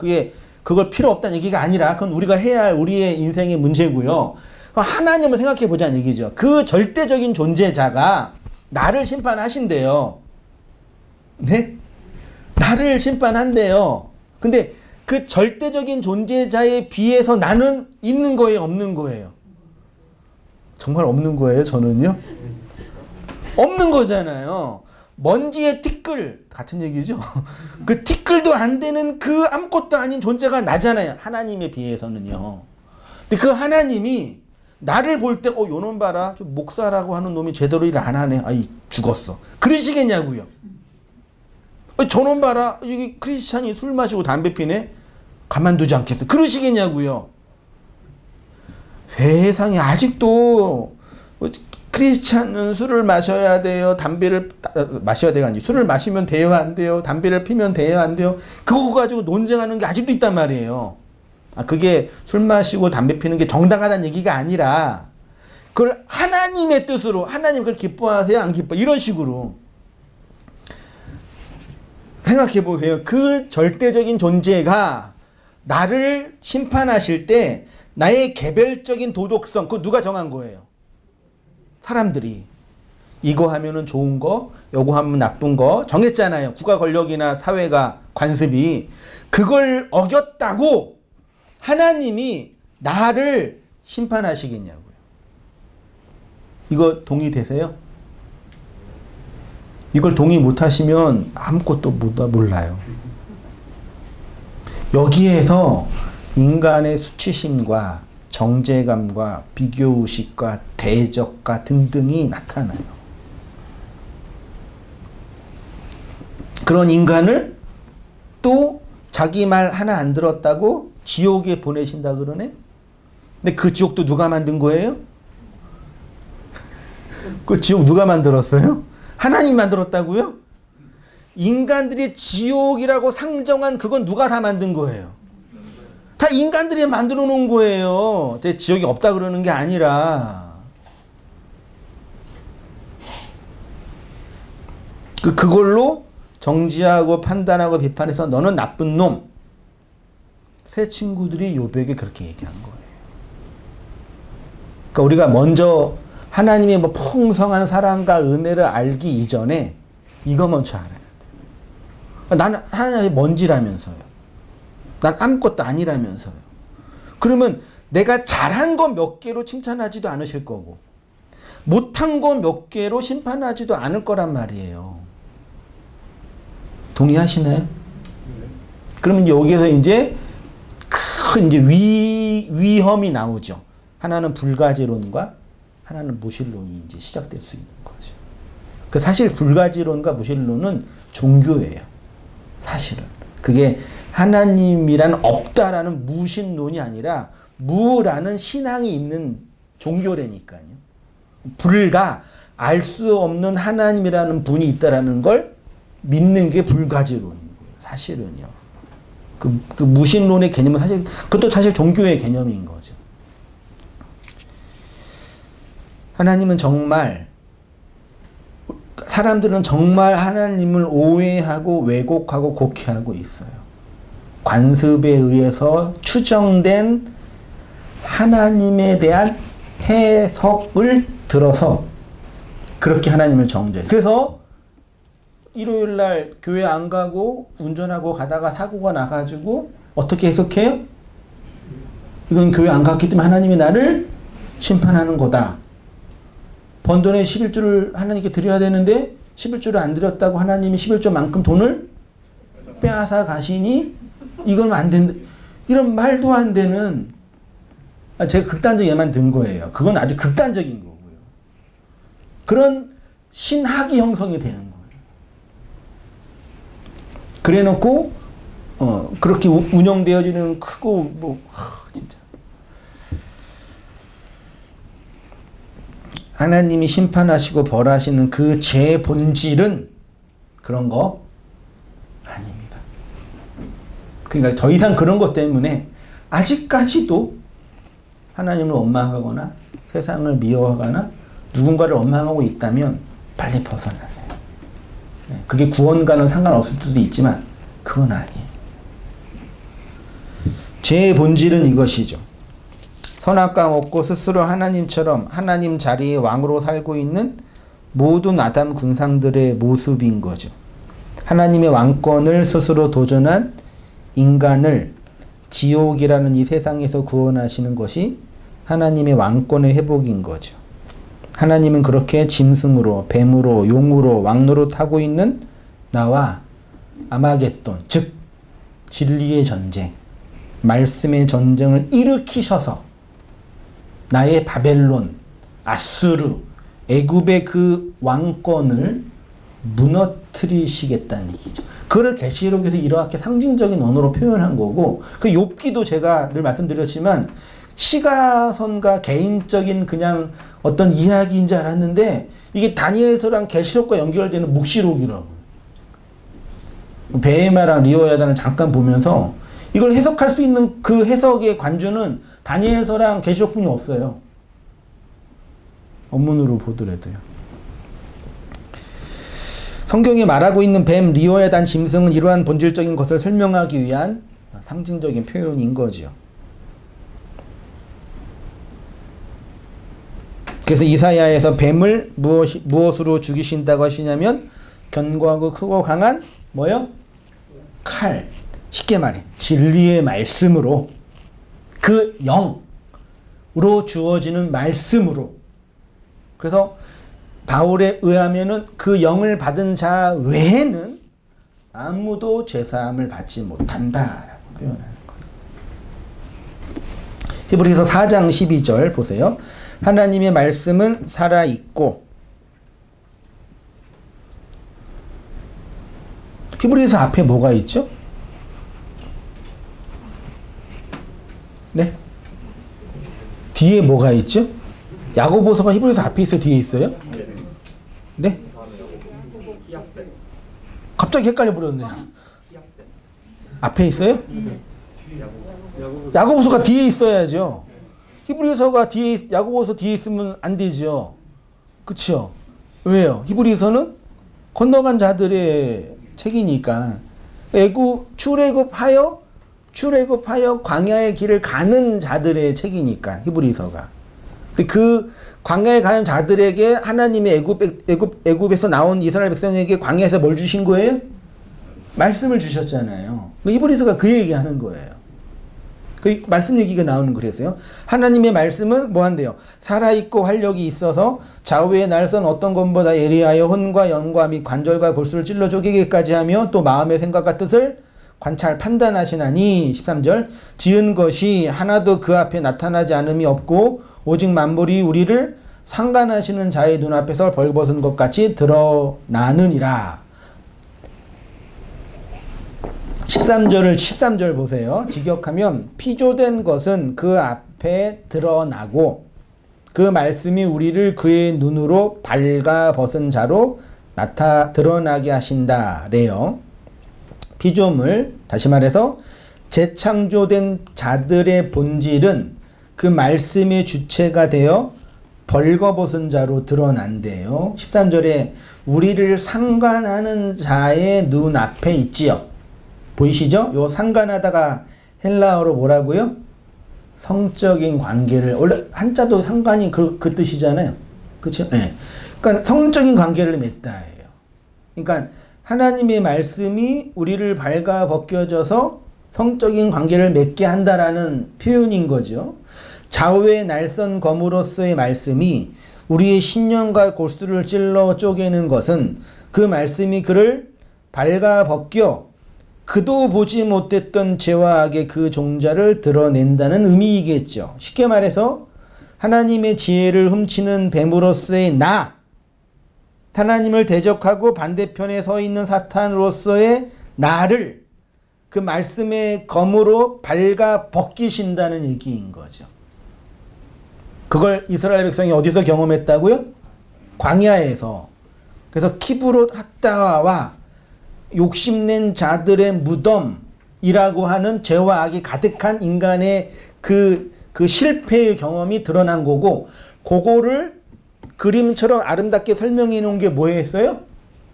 [SPEAKER 1] 그걸 필요 없다는 얘기가 아니라, 그건 우리가 해야 할 우리의 인생의 문제고요. 하나님을 생각해 보자는 얘기죠. 그 절대적인 존재자가 나를 심판하신대요. 네? 나를 심판한대요. 근데 그 절대적인 존재자에 비해서 나는 있는 거예요, 없는 거예요? 정말 없는 거예요, 저는요? 없는 거잖아요. 먼지의 티끌 같은 얘기죠. 그 티끌도 안 되는 그 아무것도 아닌 존재가 나잖아요. 하나님에 비해서는요. 근데 그 하나님이 나를 볼 때 요놈 봐라. 좀 목사라고 하는 놈이 제대로 일 안 하네. 아이 죽었어. 그러시겠냐고요. 저놈 봐라. 여기 크리스찬이 술 마시고 담배 피네. 가만두지 않겠어. 그러시겠냐고요. 세상에 아직도 크리스찬은 술을 마셔야 돼요. 담배를 마셔야 돼가 아니지. 술을 마시면 돼요, 안 돼요? 담배를 피면 돼요, 안 돼요? 그거 가지고 논쟁하는 게 아직도 있단 말이에요. 그게 술 마시고 담배 피는 게 정당하다는 얘기가 아니라 그걸 하나님의 뜻으로, 하나님 그걸 기뻐하세요, 안 기뻐? 이런 식으로 생각해 보세요. 그 절대적인 존재가 나를 심판하실 때 나의 개별적인 도덕성, 그거 누가 정한 거예요? 사람들이. 이거 하면은 좋은 거, 요거 하면 나쁜 거 정했잖아요. 국가 권력이나 사회가, 관습이. 그걸 어겼다고 하나님이 나를 심판하시겠냐고요. 이거 동의되세요? 이걸 동의 못하시면 아무것도 몰라요. 여기에서 인간의 수치심과 정제감과 비교의식과 대적과 등등이 나타나요. 그런 인간을 또 자기 말 하나 안 들었다고 지옥에 보내신다 그러네? 근데 그 지옥도 누가 만든 거예요? 그 지옥 누가 만들었어요? 하나님 만들었다고요? 인간들이 지옥이라고 상정한 그건 누가 다 만든 거예요? 다 인간들이 만들어 놓은 거예요. 지옥이 없다 그러는 게 아니라. 그걸로 정지하고 판단하고 비판해서 너는 나쁜 놈. 세 친구들이 욥에게 그렇게 얘기한 거예요. 그러니까 우리가 먼저 하나님의 뭐 풍성한 사랑과 은혜를 알기 이전에 이거 먼저 알아야 돼. 나는 하나님의 먼지라면서요. 난 아무것도 아니라면서요. 그러면 내가 잘한 거 몇 개로 칭찬하지도 않으실 거고 못한 거 몇 개로 심판하지도 않을 거란 말이에요. 동의하시나요? 그러면 여기서 이제 큰 이제 위험이 나오죠. 하나는 불가지론과 하나는 무신론이 이제 시작될 수 있는 거죠. 그 사실 불가지론과 무신론은 종교예요. 사실은 그게 하나님이란 없다라는 무신론이 아니라 무라는 신앙이 있는 종교라니까요. 불가 알 수 없는 하나님이라는 분이 있다라는 걸 믿는 게 불가지론인 거예요. 사실은요. 그 무신론의 개념은 사실 그것도 사실 종교의 개념인 거죠. 하나님은 정말 사람들은 정말 하나님을 오해하고 왜곡하고 곡해하고 있어요. 관습에 의해서 추정된 하나님에 대한 해석을 들어서 그렇게 하나님을 정죄해요. 그래서 일요일날 교회 안 가고 운전하고 가다가 사고가 나가지고 어떻게 해석해요? 이건 교회 안 갔기 때문에 하나님이 나를 심판하는 거다. 번 돈의 11조를 하나님께 드려야 되는데 11조를 안 드렸다고 하나님이 11조만큼 돈을 빼앗아 가시니 이건 안 된다. 이런 말도 안 되는 제가 극단적 예만 든 거예요. 그건 아주 극단적인 거고요. 그런 신학이 형성이 되는 거예요. 그래 놓고 그렇게 운영되어지는 크고 진짜 하나님이 심판하시고 벌하시는 그 죄의 본질은 그런 거 아닙니다. 그러니까 더 이상 그런 것 때문에 아직까지도 하나님을 원망하거나 세상을 미워하거나 누군가를 원망하고 있다면 빨리 벗어나세요. 그게 구원과는 상관없을 수도 있지만 그건 아니에요. 죄의 본질은 이것이죠. 선악과 먹고 스스로 하나님처럼 하나님 자리에 왕으로 살고 있는 모든 아담 군상들의 모습인 거죠. 하나님의 왕권을 스스로 도전한 인간을 지옥이라는 이 세상에서 구원하시는 것이 하나님의 왕권의 회복인 거죠. 하나님은 그렇게 짐승으로, 뱀으로, 용으로, 왕노릇 하고 있는 나와 아마겟돈, 즉 진리의 전쟁, 말씀의 전쟁을 일으키셔서 나의 바벨론, 아수르, 애굽의 그 왕권을 무너뜨리시겠다는 얘기죠. 그걸 계시록에서 이렇게 상징적인 언어로 표현한 거고, 그 욥기도 제가 늘 말씀드렸지만 시가선과 개인적인 그냥 어떤 이야기인 줄 알았는데 이게 다니엘서랑 계시록과 연결되는 묵시록이라고. 베헤마랑 리호야단을 잠깐 보면서 이걸 해석할 수 있는 그 해석의 관주는 다니엘서랑 계시록뿐이 없어요. 원문으로 보더라도요. 성경이 말하고 있는 뱀, 리호야단, 짐승은 이러한 본질적인 것을 설명하기 위한 상징적인 표현인 거죠. 그래서 이사야에서 뱀을 무엇으로 죽이신다고 하시냐면 견고하고 크고 강한 뭐요? 칼. 쉽게 말해 진리의 말씀으로, 그 영으로 주어지는 말씀으로. 그래서 바울에 의하면은 그 영을 받은 자 외에는 아무도 죄사함을 받지 못한다라고 표현하는 거예요. 히브리서 4장 12절 보세요. 하나님의 말씀은 살아있고, 히브리서 앞에 뭐가 있죠? 네? 뒤에 뭐가 있죠? 야고보서가 히브리서 앞에 있어요? 뒤에 있어요? 네? 갑자기 헷갈려 버렸네. 앞에 있어요? 야고보서가 뒤에 있어야죠. 히브리서가 뒤에, 야고보서 뒤에 있으면 안 되죠. 그쵸? 왜요? 히브리서는 건너간 자들의 책이니까 출애굽하여 광야의 길을 가는 자들의 책이니까 히브리서가. 그 광야에 가는 자들에게 하나님이 애굽에서 나온 이스라엘 백성에게 광야에서 뭘 주신 거예요? 말씀을 주셨잖아요. 히브리서가 그 얘기하는 거예요. 그 말씀 얘기가 나오는 그래서요. 하나님의 말씀은 뭐 한대요? 살아있고 활력이 있어서 좌우의 날선 어떤 것보다 예리하여 혼과 영과 및 관절과 골수를 찔러 쪼개기까지 하며 또 마음의 생각과 뜻을 관찰 판단하시나니 13절 지은 것이 하나도 그 앞에 나타나지 않음이 없고 오직 만물이 우리를 상관하시는 자의 눈앞에서 벌벗은 것 같이 드러나느니라. 13절 보세요. 직역하면 피조된 것은 그 앞에 드러나고 그 말씀이 우리를 그의 눈으로 발가벗은 자로 드러나게 하신다래요. 피조물, 다시 말해서 재창조된 자들의 본질은 그 말씀의 주체가 되어 벌거벗은 자로 드러난대요. 13절에 우리를 상관하는 자의 눈앞에 있지요. 보이시죠? 요 상관하다가 헬라어로 뭐라고요? 성적인 관계를, 원래 한자도 상관이 그 뜻이잖아요. 그렇죠? 네. 그러니까 성적인 관계를 맺다예요. 그러니까 하나님의 말씀이 우리를 발가벗겨져서 성적인 관계를 맺게 한다라는 표현인 거죠. 좌우의 날선 검으로서의 말씀이 우리의 신령과 골수를 찔러 쪼개는 것은 그 말씀이 그를 발가벗겨 그도 보지 못했던 죄와 악의 그 종자를 드러낸다는 의미이겠죠. 쉽게 말해서 하나님의 지혜를 훔치는 뱀으로서의 하나님을 대적하고 반대편에 서 있는 사탄으로서의 나를 그 말씀의 검으로 발가벗기신다는 얘기인 거죠. 그걸 이스라엘 백성이 어디서 경험했다고요? 광야에서. 그래서 키브롯 핫다와와 욕심낸 자들의 무덤이라고 하는 죄와 악이 가득한 인간의 그 실패의 경험이 드러난 거고, 그거를 그림처럼 아름답게 설명해 놓은 게 뭐였어요?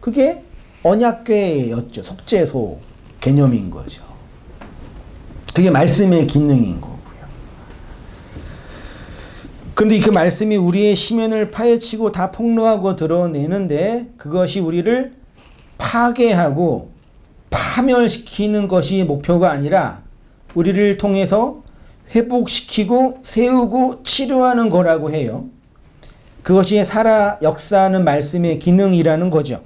[SPEAKER 1] 그게 언약궤였죠. 속죄소 개념인 거죠. 그게 말씀의 기능인 거고요. 그런데 그 말씀이 우리의 심연을 파헤치고 다 폭로하고 드러내는데 그것이 우리를 파괴하고 파멸시키는 것이 목표가 아니라 우리를 통해서 회복시키고 세우고 치료하는 거라고 해요. 그것이 살아 역사하는 말씀의 기능이라는 거죠.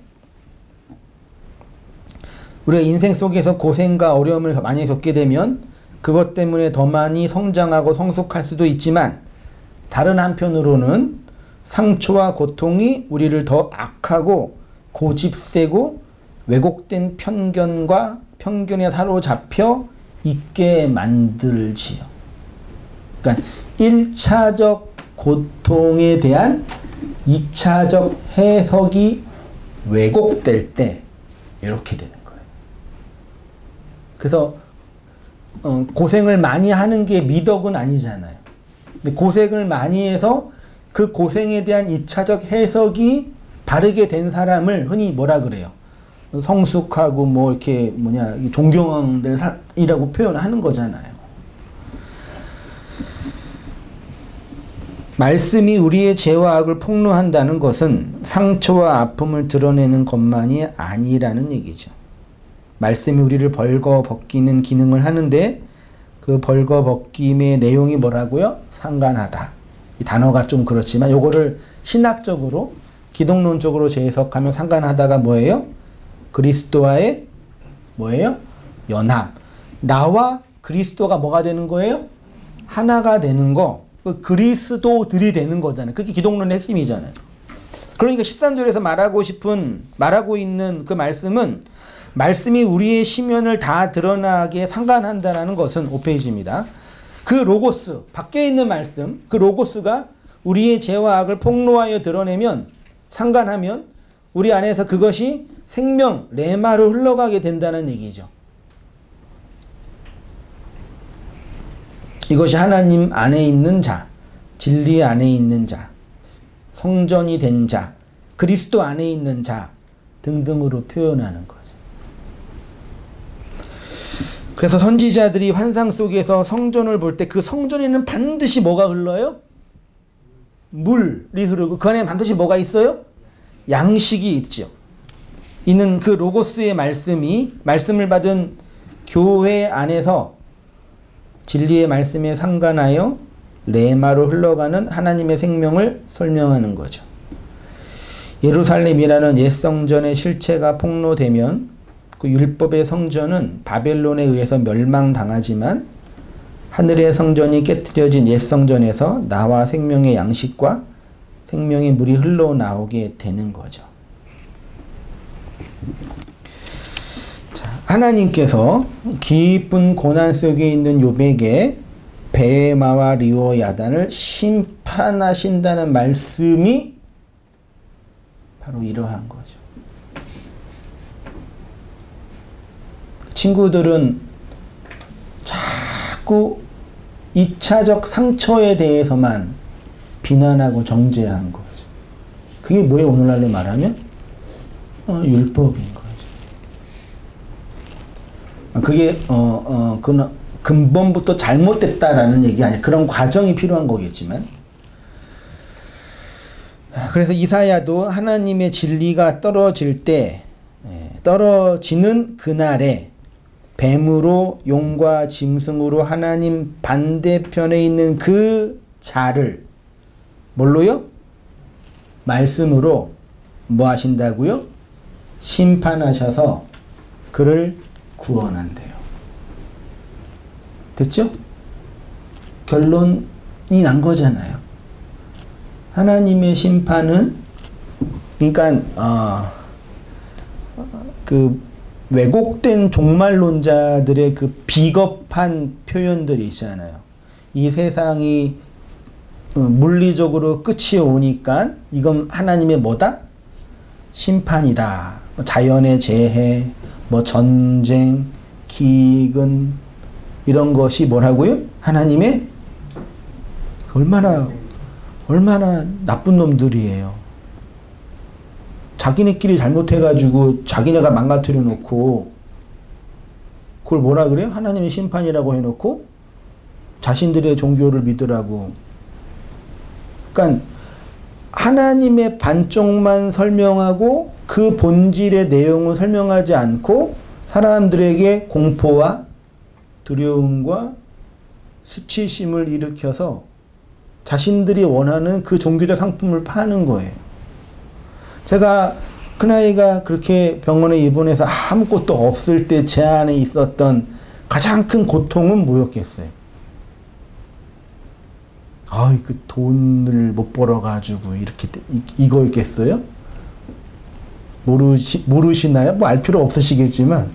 [SPEAKER 1] 우리가 인생 속에서 고생과 어려움을 많이 겪게 되면 그것 때문에 더 많이 성장하고 성숙할 수도 있지만, 다른 한편으로는 상처와 고통이 우리를 더 악하고 고집세고 왜곡된 편견에 사로잡혀 있게 만들지요. 그러니까 1차적 고통에 대한 2차적 해석이 왜곡될 때 이렇게 되는 거예요. 그래서 고생을 많이 하는 게 미덕은 아니잖아요. 근데 고생을 많이 해서 그 고생에 대한 2차적 해석이 바르게 된 사람을 흔히 뭐라 그래요? 성숙하고 뭐 이렇게 존경들이라고 표현하는 거잖아요. 말씀이 우리의 죄와 악을 폭로한다는 것은 상처와 아픔을 드러내는 것만이 아니라는 얘기죠. 말씀이 우리를 벌거벗기는 기능을 하는데 그 벌거벗김의 내용이 뭐라고요? 상관하다. 이 단어가 좀 그렇지만 요거를 신학적으로 기독론적으로 재해석하면 상관하다가 뭐예요? 그리스도와의 뭐예요? 연합. 나와 그리스도가 뭐가 되는 거예요? 하나가 되는 거. 그리스도들이 되는 거잖아요. 그게 기독론의 핵심이잖아요. 그러니까 13절에서 말하고 있는 그 말씀은 말씀이 우리의 심연을 다 드러나게 상관한다라는 것은 5페이지입니다. 그 로고스, 밖에 있는 말씀, 그 로고스가 우리의 죄와 악을 폭로하여 드러내면, 상관하면 우리 안에서 그것이 생명, 레마로 흘러가게 된다는 얘기죠. 이것이 하나님 안에 있는 자, 진리 안에 있는 자, 성전이 된 자, 그리스도 안에 있는 자 등등으로 표현하는 거죠. 그래서 선지자들이 환상 속에서 성전을 볼 때 그 성전에는 반드시 뭐가 흘러요? 물이 흐르고 그 안에 반드시 뭐가 있어요? 양식이 있죠. 있는 그 로고스의 말씀을 받은 교회 안에서 진리의 말씀에 상관하여 레마로 흘러가는 하나님의 생명을 설명하는 거죠. 예루살렘이라는 옛 성전의 실체가 폭로되면 그 율법의 성전은 바벨론에 의해서 멸망당하지만 하늘의 성전이 깨트려진 옛 성전에서 나와 생명의 양식과 생명의 물이 흘러나오게 되는 거죠. 자, 하나님께서 깊은 고난 속에 있는 욥에게 베마와 리오 야단을 심판하신다는 말씀이 바로 이러한 거죠. 친구들은 자꾸 2차적 상처에 대해서만 비난하고 정죄한 거죠. 그게 뭐예요? 오늘날로 말하면 율법인 거죠. 그게 근본부터 잘못됐다라는 얘기 아니에요. 그런 과정이 필요한 거겠지만. 그래서 이사야도 하나님의 진리가 떨어지는 그날에 뱀으로 용과 짐승으로 하나님 반대편에 있는 그 자를 뭘로요? 말씀으로 뭐 하신다고요? 심판하셔서 그를 구원한대요. 됐죠? 결론이 난 거잖아요. 하나님의 심판은 그러니까 그 왜곡된 종말론자들의 그 비겁한 표현들이 있잖아요. 이 세상이 물리적으로 끝이 오니까 이건 하나님의 뭐다? 심판이다. 자연의 재해, 뭐 전쟁, 기근 이런 것이 뭐라고요? 하나님의 얼마나 나쁜 놈들이에요. 자기네끼리 잘못해가지고 자기네가 망가뜨려 놓고 그걸 뭐라 그래요? 하나님의 심판이라고 해놓고 자신들의 종교를 믿으라고. 그러니까 하나님의 반쪽만 설명하고 그 본질의 내용을 설명하지 않고 사람들에게 공포와 두려움과 수치심을 일으켜서 자신들이 원하는 그 종교적 상품을 파는 거예요. 제가 큰아이가 그렇게 병원에 입원해서 아무것도 없을 때 제 안에 있었던 가장 큰 고통은 뭐였겠어요? 그 돈을 못 벌어가지고 이렇게 이거였겠어요? 모르시나요? 뭐 알 필요 없으시겠지만,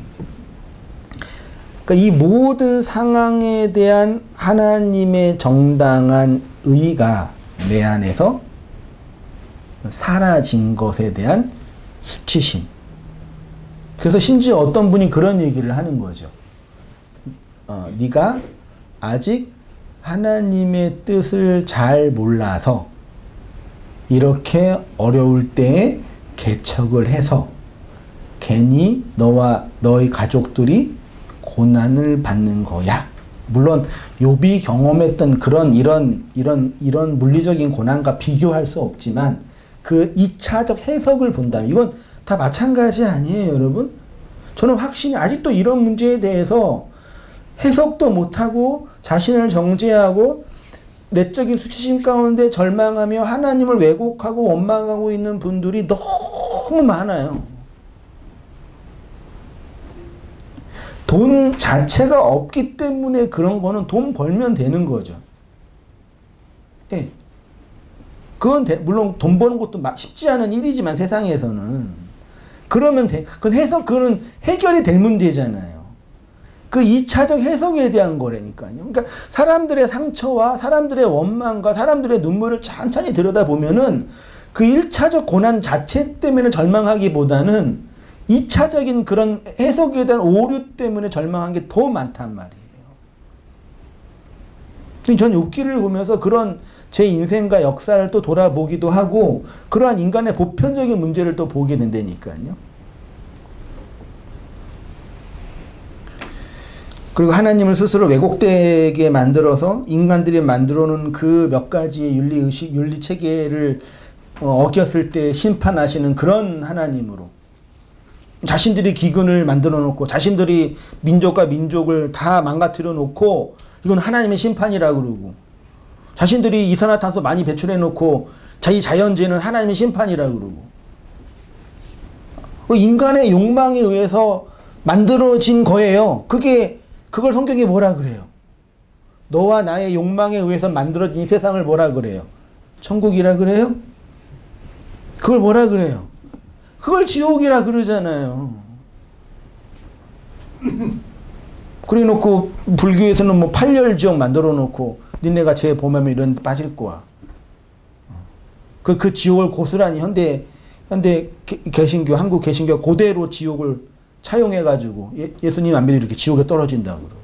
[SPEAKER 1] 그러니까 이 모든 상황에 대한 하나님의 정당한 의가 내 안에서 사라진 것에 대한 수치심. 그래서 심지어 어떤 분이 그런 얘기를 하는 거죠. 네가 아직 하나님의 뜻을 잘 몰라서 이렇게 어려울 때에 개척을 해서 괜히 너와 너의 가족들이 고난을 받는 거야. 물론 욥이 경험했던 그런 이런 물리적인 고난과 비교할 수 없지만 그 2차적 해석을 본다면 이건 다 마찬가지 아니에요, 여러분? 저는 확신이 아직도 이런 문제에 대해서 해석도 못하고 자신을 정죄하고 내적인 수치심 가운데 절망하며 하나님을 왜곡하고 원망하고 있는 분들이 너무 많아요. 돈 자체가 없기 때문에 그런 거는 돈 벌면 되는 거죠. 예. 그건 물론 돈 버는 것도 쉽지 않은 일이지만 세상에서는 그러면 그건 해결이 될 문제잖아요. 그 2차적 해석에 대한 거라니까요. 그러니까 사람들의 상처와 사람들의 원망과 사람들의 눈물을 찬찬히 들여다보면은 그 1차적 고난 자체 때문에 절망하기보다는 2차적인 그런 해석에 대한 오류 때문에 절망한 게 더 많단 말이에요. 전 욥기를 보면서 그런 제 인생과 역사를 또 돌아보기도 하고 그러한 인간의 보편적인 문제를 또 보게 된다니까요. 그리고 하나님을 스스로 왜곡되게 만들어서 인간들이 만들어 놓은 그 몇 가지의 윤리의식, 윤리체계를 어겼을 때 심판하시는 그런 하나님으로, 자신들이 기근을 만들어 놓고 자신들이 민족과 민족을 다 망가뜨려 놓고 이건 하나님의 심판이라 그러고, 자신들이 이산화탄소 많이 배출해 놓고 자기 자연재해는 하나님의 심판이라 그러고, 인간의 욕망에 의해서 만들어진 거예요. 그걸 성경이 뭐라 그래요? 너와 나의 욕망에 의해서 만들어진 이 세상을 뭐라 그래요? 천국이라 그래요? 그걸 뭐라 그래요? 그걸 지옥이라 그러잖아요. 그래 놓고 불교에서는 뭐 팔렬지옥 만들어 놓고 니네가 죄 범하면 이런 데 빠질 거야. 그 지옥을 고스란히 현대 개신교, 한국 개신교 그대로 지옥을 차용해가지고 예수님 안 믿어 이렇게 지옥에 떨어진다고 그러고.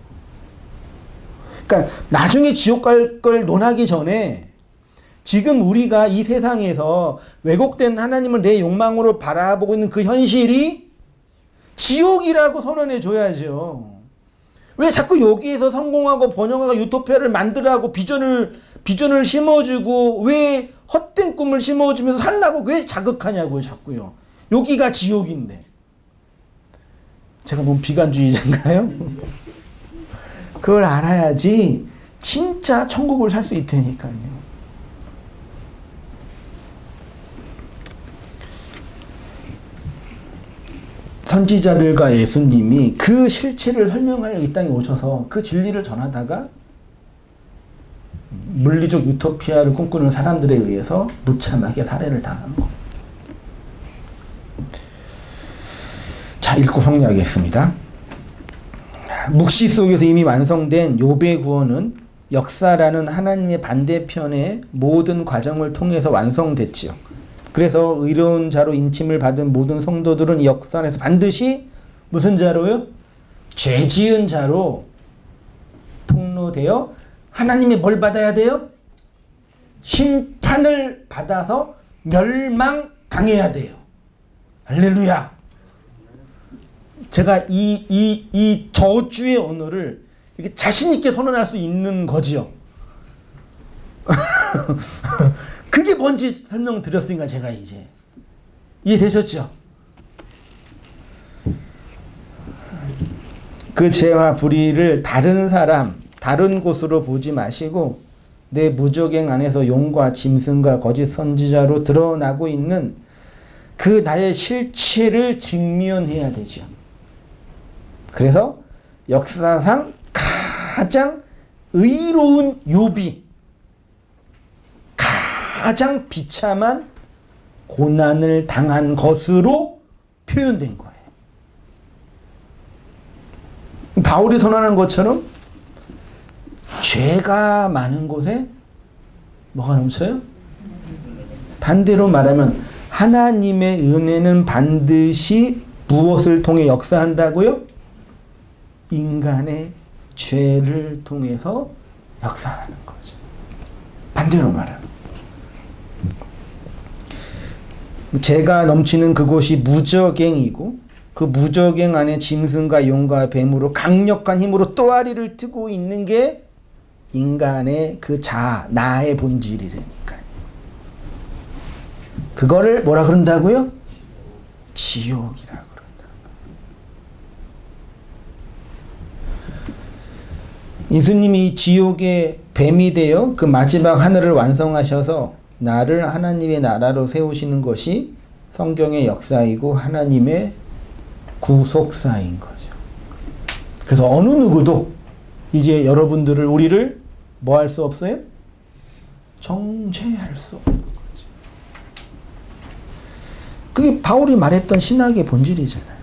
[SPEAKER 1] 그러니까 나중에 지옥 갈 걸 논하기 전에 지금 우리가 이 세상에서 왜곡된 하나님을 내 욕망으로 바라보고 있는 그 현실이 지옥이라고 선언해 줘야죠. 왜 자꾸 여기에서 성공하고 번영하고 유토피아를 만들라고 비전을 심어주고 왜 헛된 꿈을 심어주면서 살라고 왜 자극하냐고요, 자꾸요. 여기가 지옥인데. 제가 너무 비관주의자인가요? 그걸 알아야지 진짜 천국을 살 수 있다니까요. 선지자들과 예수님이 그 실체를 설명하려 이 땅에 오셔서 그 진리를 전하다가 물리적 유토피아를 꿈꾸는 사람들에 의해서 무참하게 살해를 당한 거. 자, 읽고 정리하겠습니다. 묵시 속에서 이미 완성된 욥의 구원은 역사라는 하나님의 반대편의 모든 과정을 통해서 완성됐지요. 그래서 의로운 자로 인침을 받은 모든 성도들은 이 역사 안에서 반드시 무슨 자로요? 죄 지은 자로 폭로되어 하나님의 뭘 받아야 돼요? 심판을 받아서 멸망당해야 돼요. 할렐루야. 제가 이 저주의 언어를 이렇게 자신있게 선언할 수 있는 거지요. 그게 뭔지 설명드렸으니까 제가 이제 이해되셨죠? 그 죄와 불의를 다른 사람, 다른 곳으로 보지 마시고 내 무적행 안에서 용과 짐승과 거짓 선지자로 드러나고 있는 그 나의 실체를 직면해야 되죠. 그래서 역사상 가장 의로운 욥이 가장 비참한 고난을 당한 것으로 표현된 거예요. 바울이 선언한 것처럼 죄가 많은 곳에 뭐가 넘쳐요? 반대로 말하면 하나님의 은혜는 반드시 무엇을 통해 역사한다고요? 인간의 죄를 통해서 역사하는 거죠. 반대로 말하면 죄가 넘치는 그곳이 무적행이고 그 무적행 안에 짐승과 용과 뱀으로 강력한 힘으로 또아리를 뜨고 있는 게 인간의 그 자아, 나의 본질이라니까요. 그거를 뭐라 그런다고요? 지옥이라 그런다. 예수님이 지옥의 뱀이 되어 그 마지막 하늘을 완성하셔서 나를 하나님의 나라로 세우시는 것이 성경의 역사이고 하나님의 구속사인 거죠. 그래서 어느 누구도 이제 여러분들을, 우리를 뭐 할 수 없어요? 정죄할 수 없는 거죠. 그게 바울이 말했던 신학의 본질이잖아요.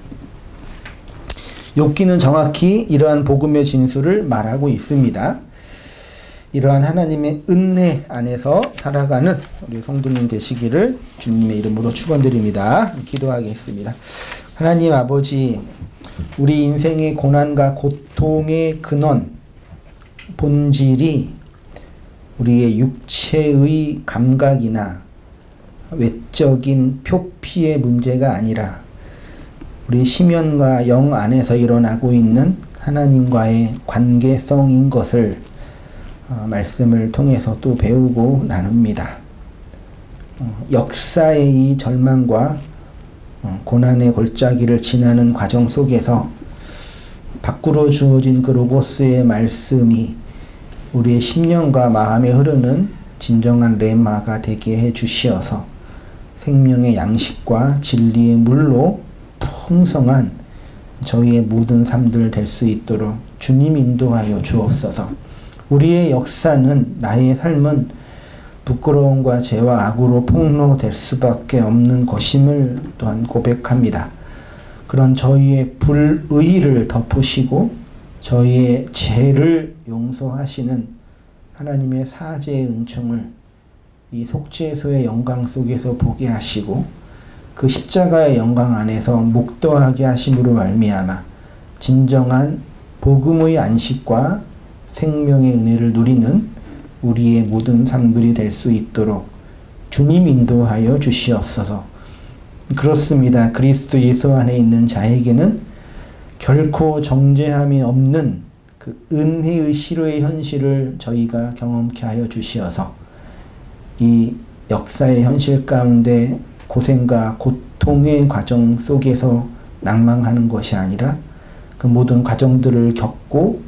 [SPEAKER 1] 욥기는 정확히 이러한 복음의 진술을 말하고 있습니다. 이러한 하나님의 은혜 안에서 살아가는 우리 성도님 되시기를 주님의 이름으로 축원드립니다. 기도하겠습니다. 하나님 아버지, 우리 인생의 고난과 고통의 근원, 본질이 우리의 육체의 감각이나 외적인 표피의 문제가 아니라 우리 심연과 영 안에서 일어나고 있는 하나님과의 관계성인 것을 말씀을 통해서 또 배우고 나눕니다. 역사의 이 절망과 고난의 골짜기를 지나는 과정 속에서 밖으로 주어진 그 로고스의 말씀이 우리의 심령과 마음에 흐르는 진정한 레마가 되게 해 주시어서 생명의 양식과 진리의 물로 풍성한 저희의 모든 삶들 될 수 있도록 주님 인도하여 주옵소서. 우리의 역사는, 나의 삶은 부끄러움과 죄와 악으로 폭로될 수밖에 없는 것임을 또한 고백합니다. 그런 저희의 불의를 덮으시고 저희의 죄를 용서하시는 하나님의 사죄의 은총을 이 속죄소의 영광 속에서 보게 하시고 그 십자가의 영광 안에서 목도하게 하심으로 말미암아 진정한 복음의 안식과 생명의 은혜를 누리는 우리의 모든 삶들이 될 수 있도록 주님 인도하여 주시옵소서. 그렇습니다. 그리스도 예수 안에 있는 자에게는 결코 정죄함이 없는 그 은혜의 시로의 현실을 저희가 경험케 하여 주시어서 이 역사의 현실 가운데 고생과 고통의 과정 속에서 낭망하는 것이 아니라 그 모든 과정들을 겪고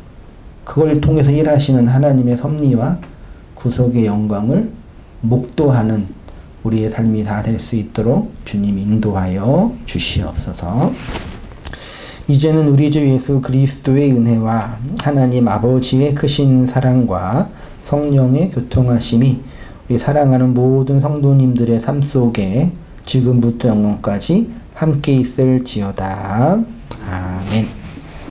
[SPEAKER 1] 그걸 통해서 일하시는 하나님의 섭리와 구속의 영광을 목도하는 우리의 삶이 다 될 수 있도록 주님 인도하여 주시옵소서. 이제는 우리 주 예수 그리스도의 은혜와 하나님 아버지의 크신 사랑과 성령의 교통하심이 우리 사랑하는 모든 성도님들의 삶 속에 지금부터 영원까지 함께 있을지어다. 아멘.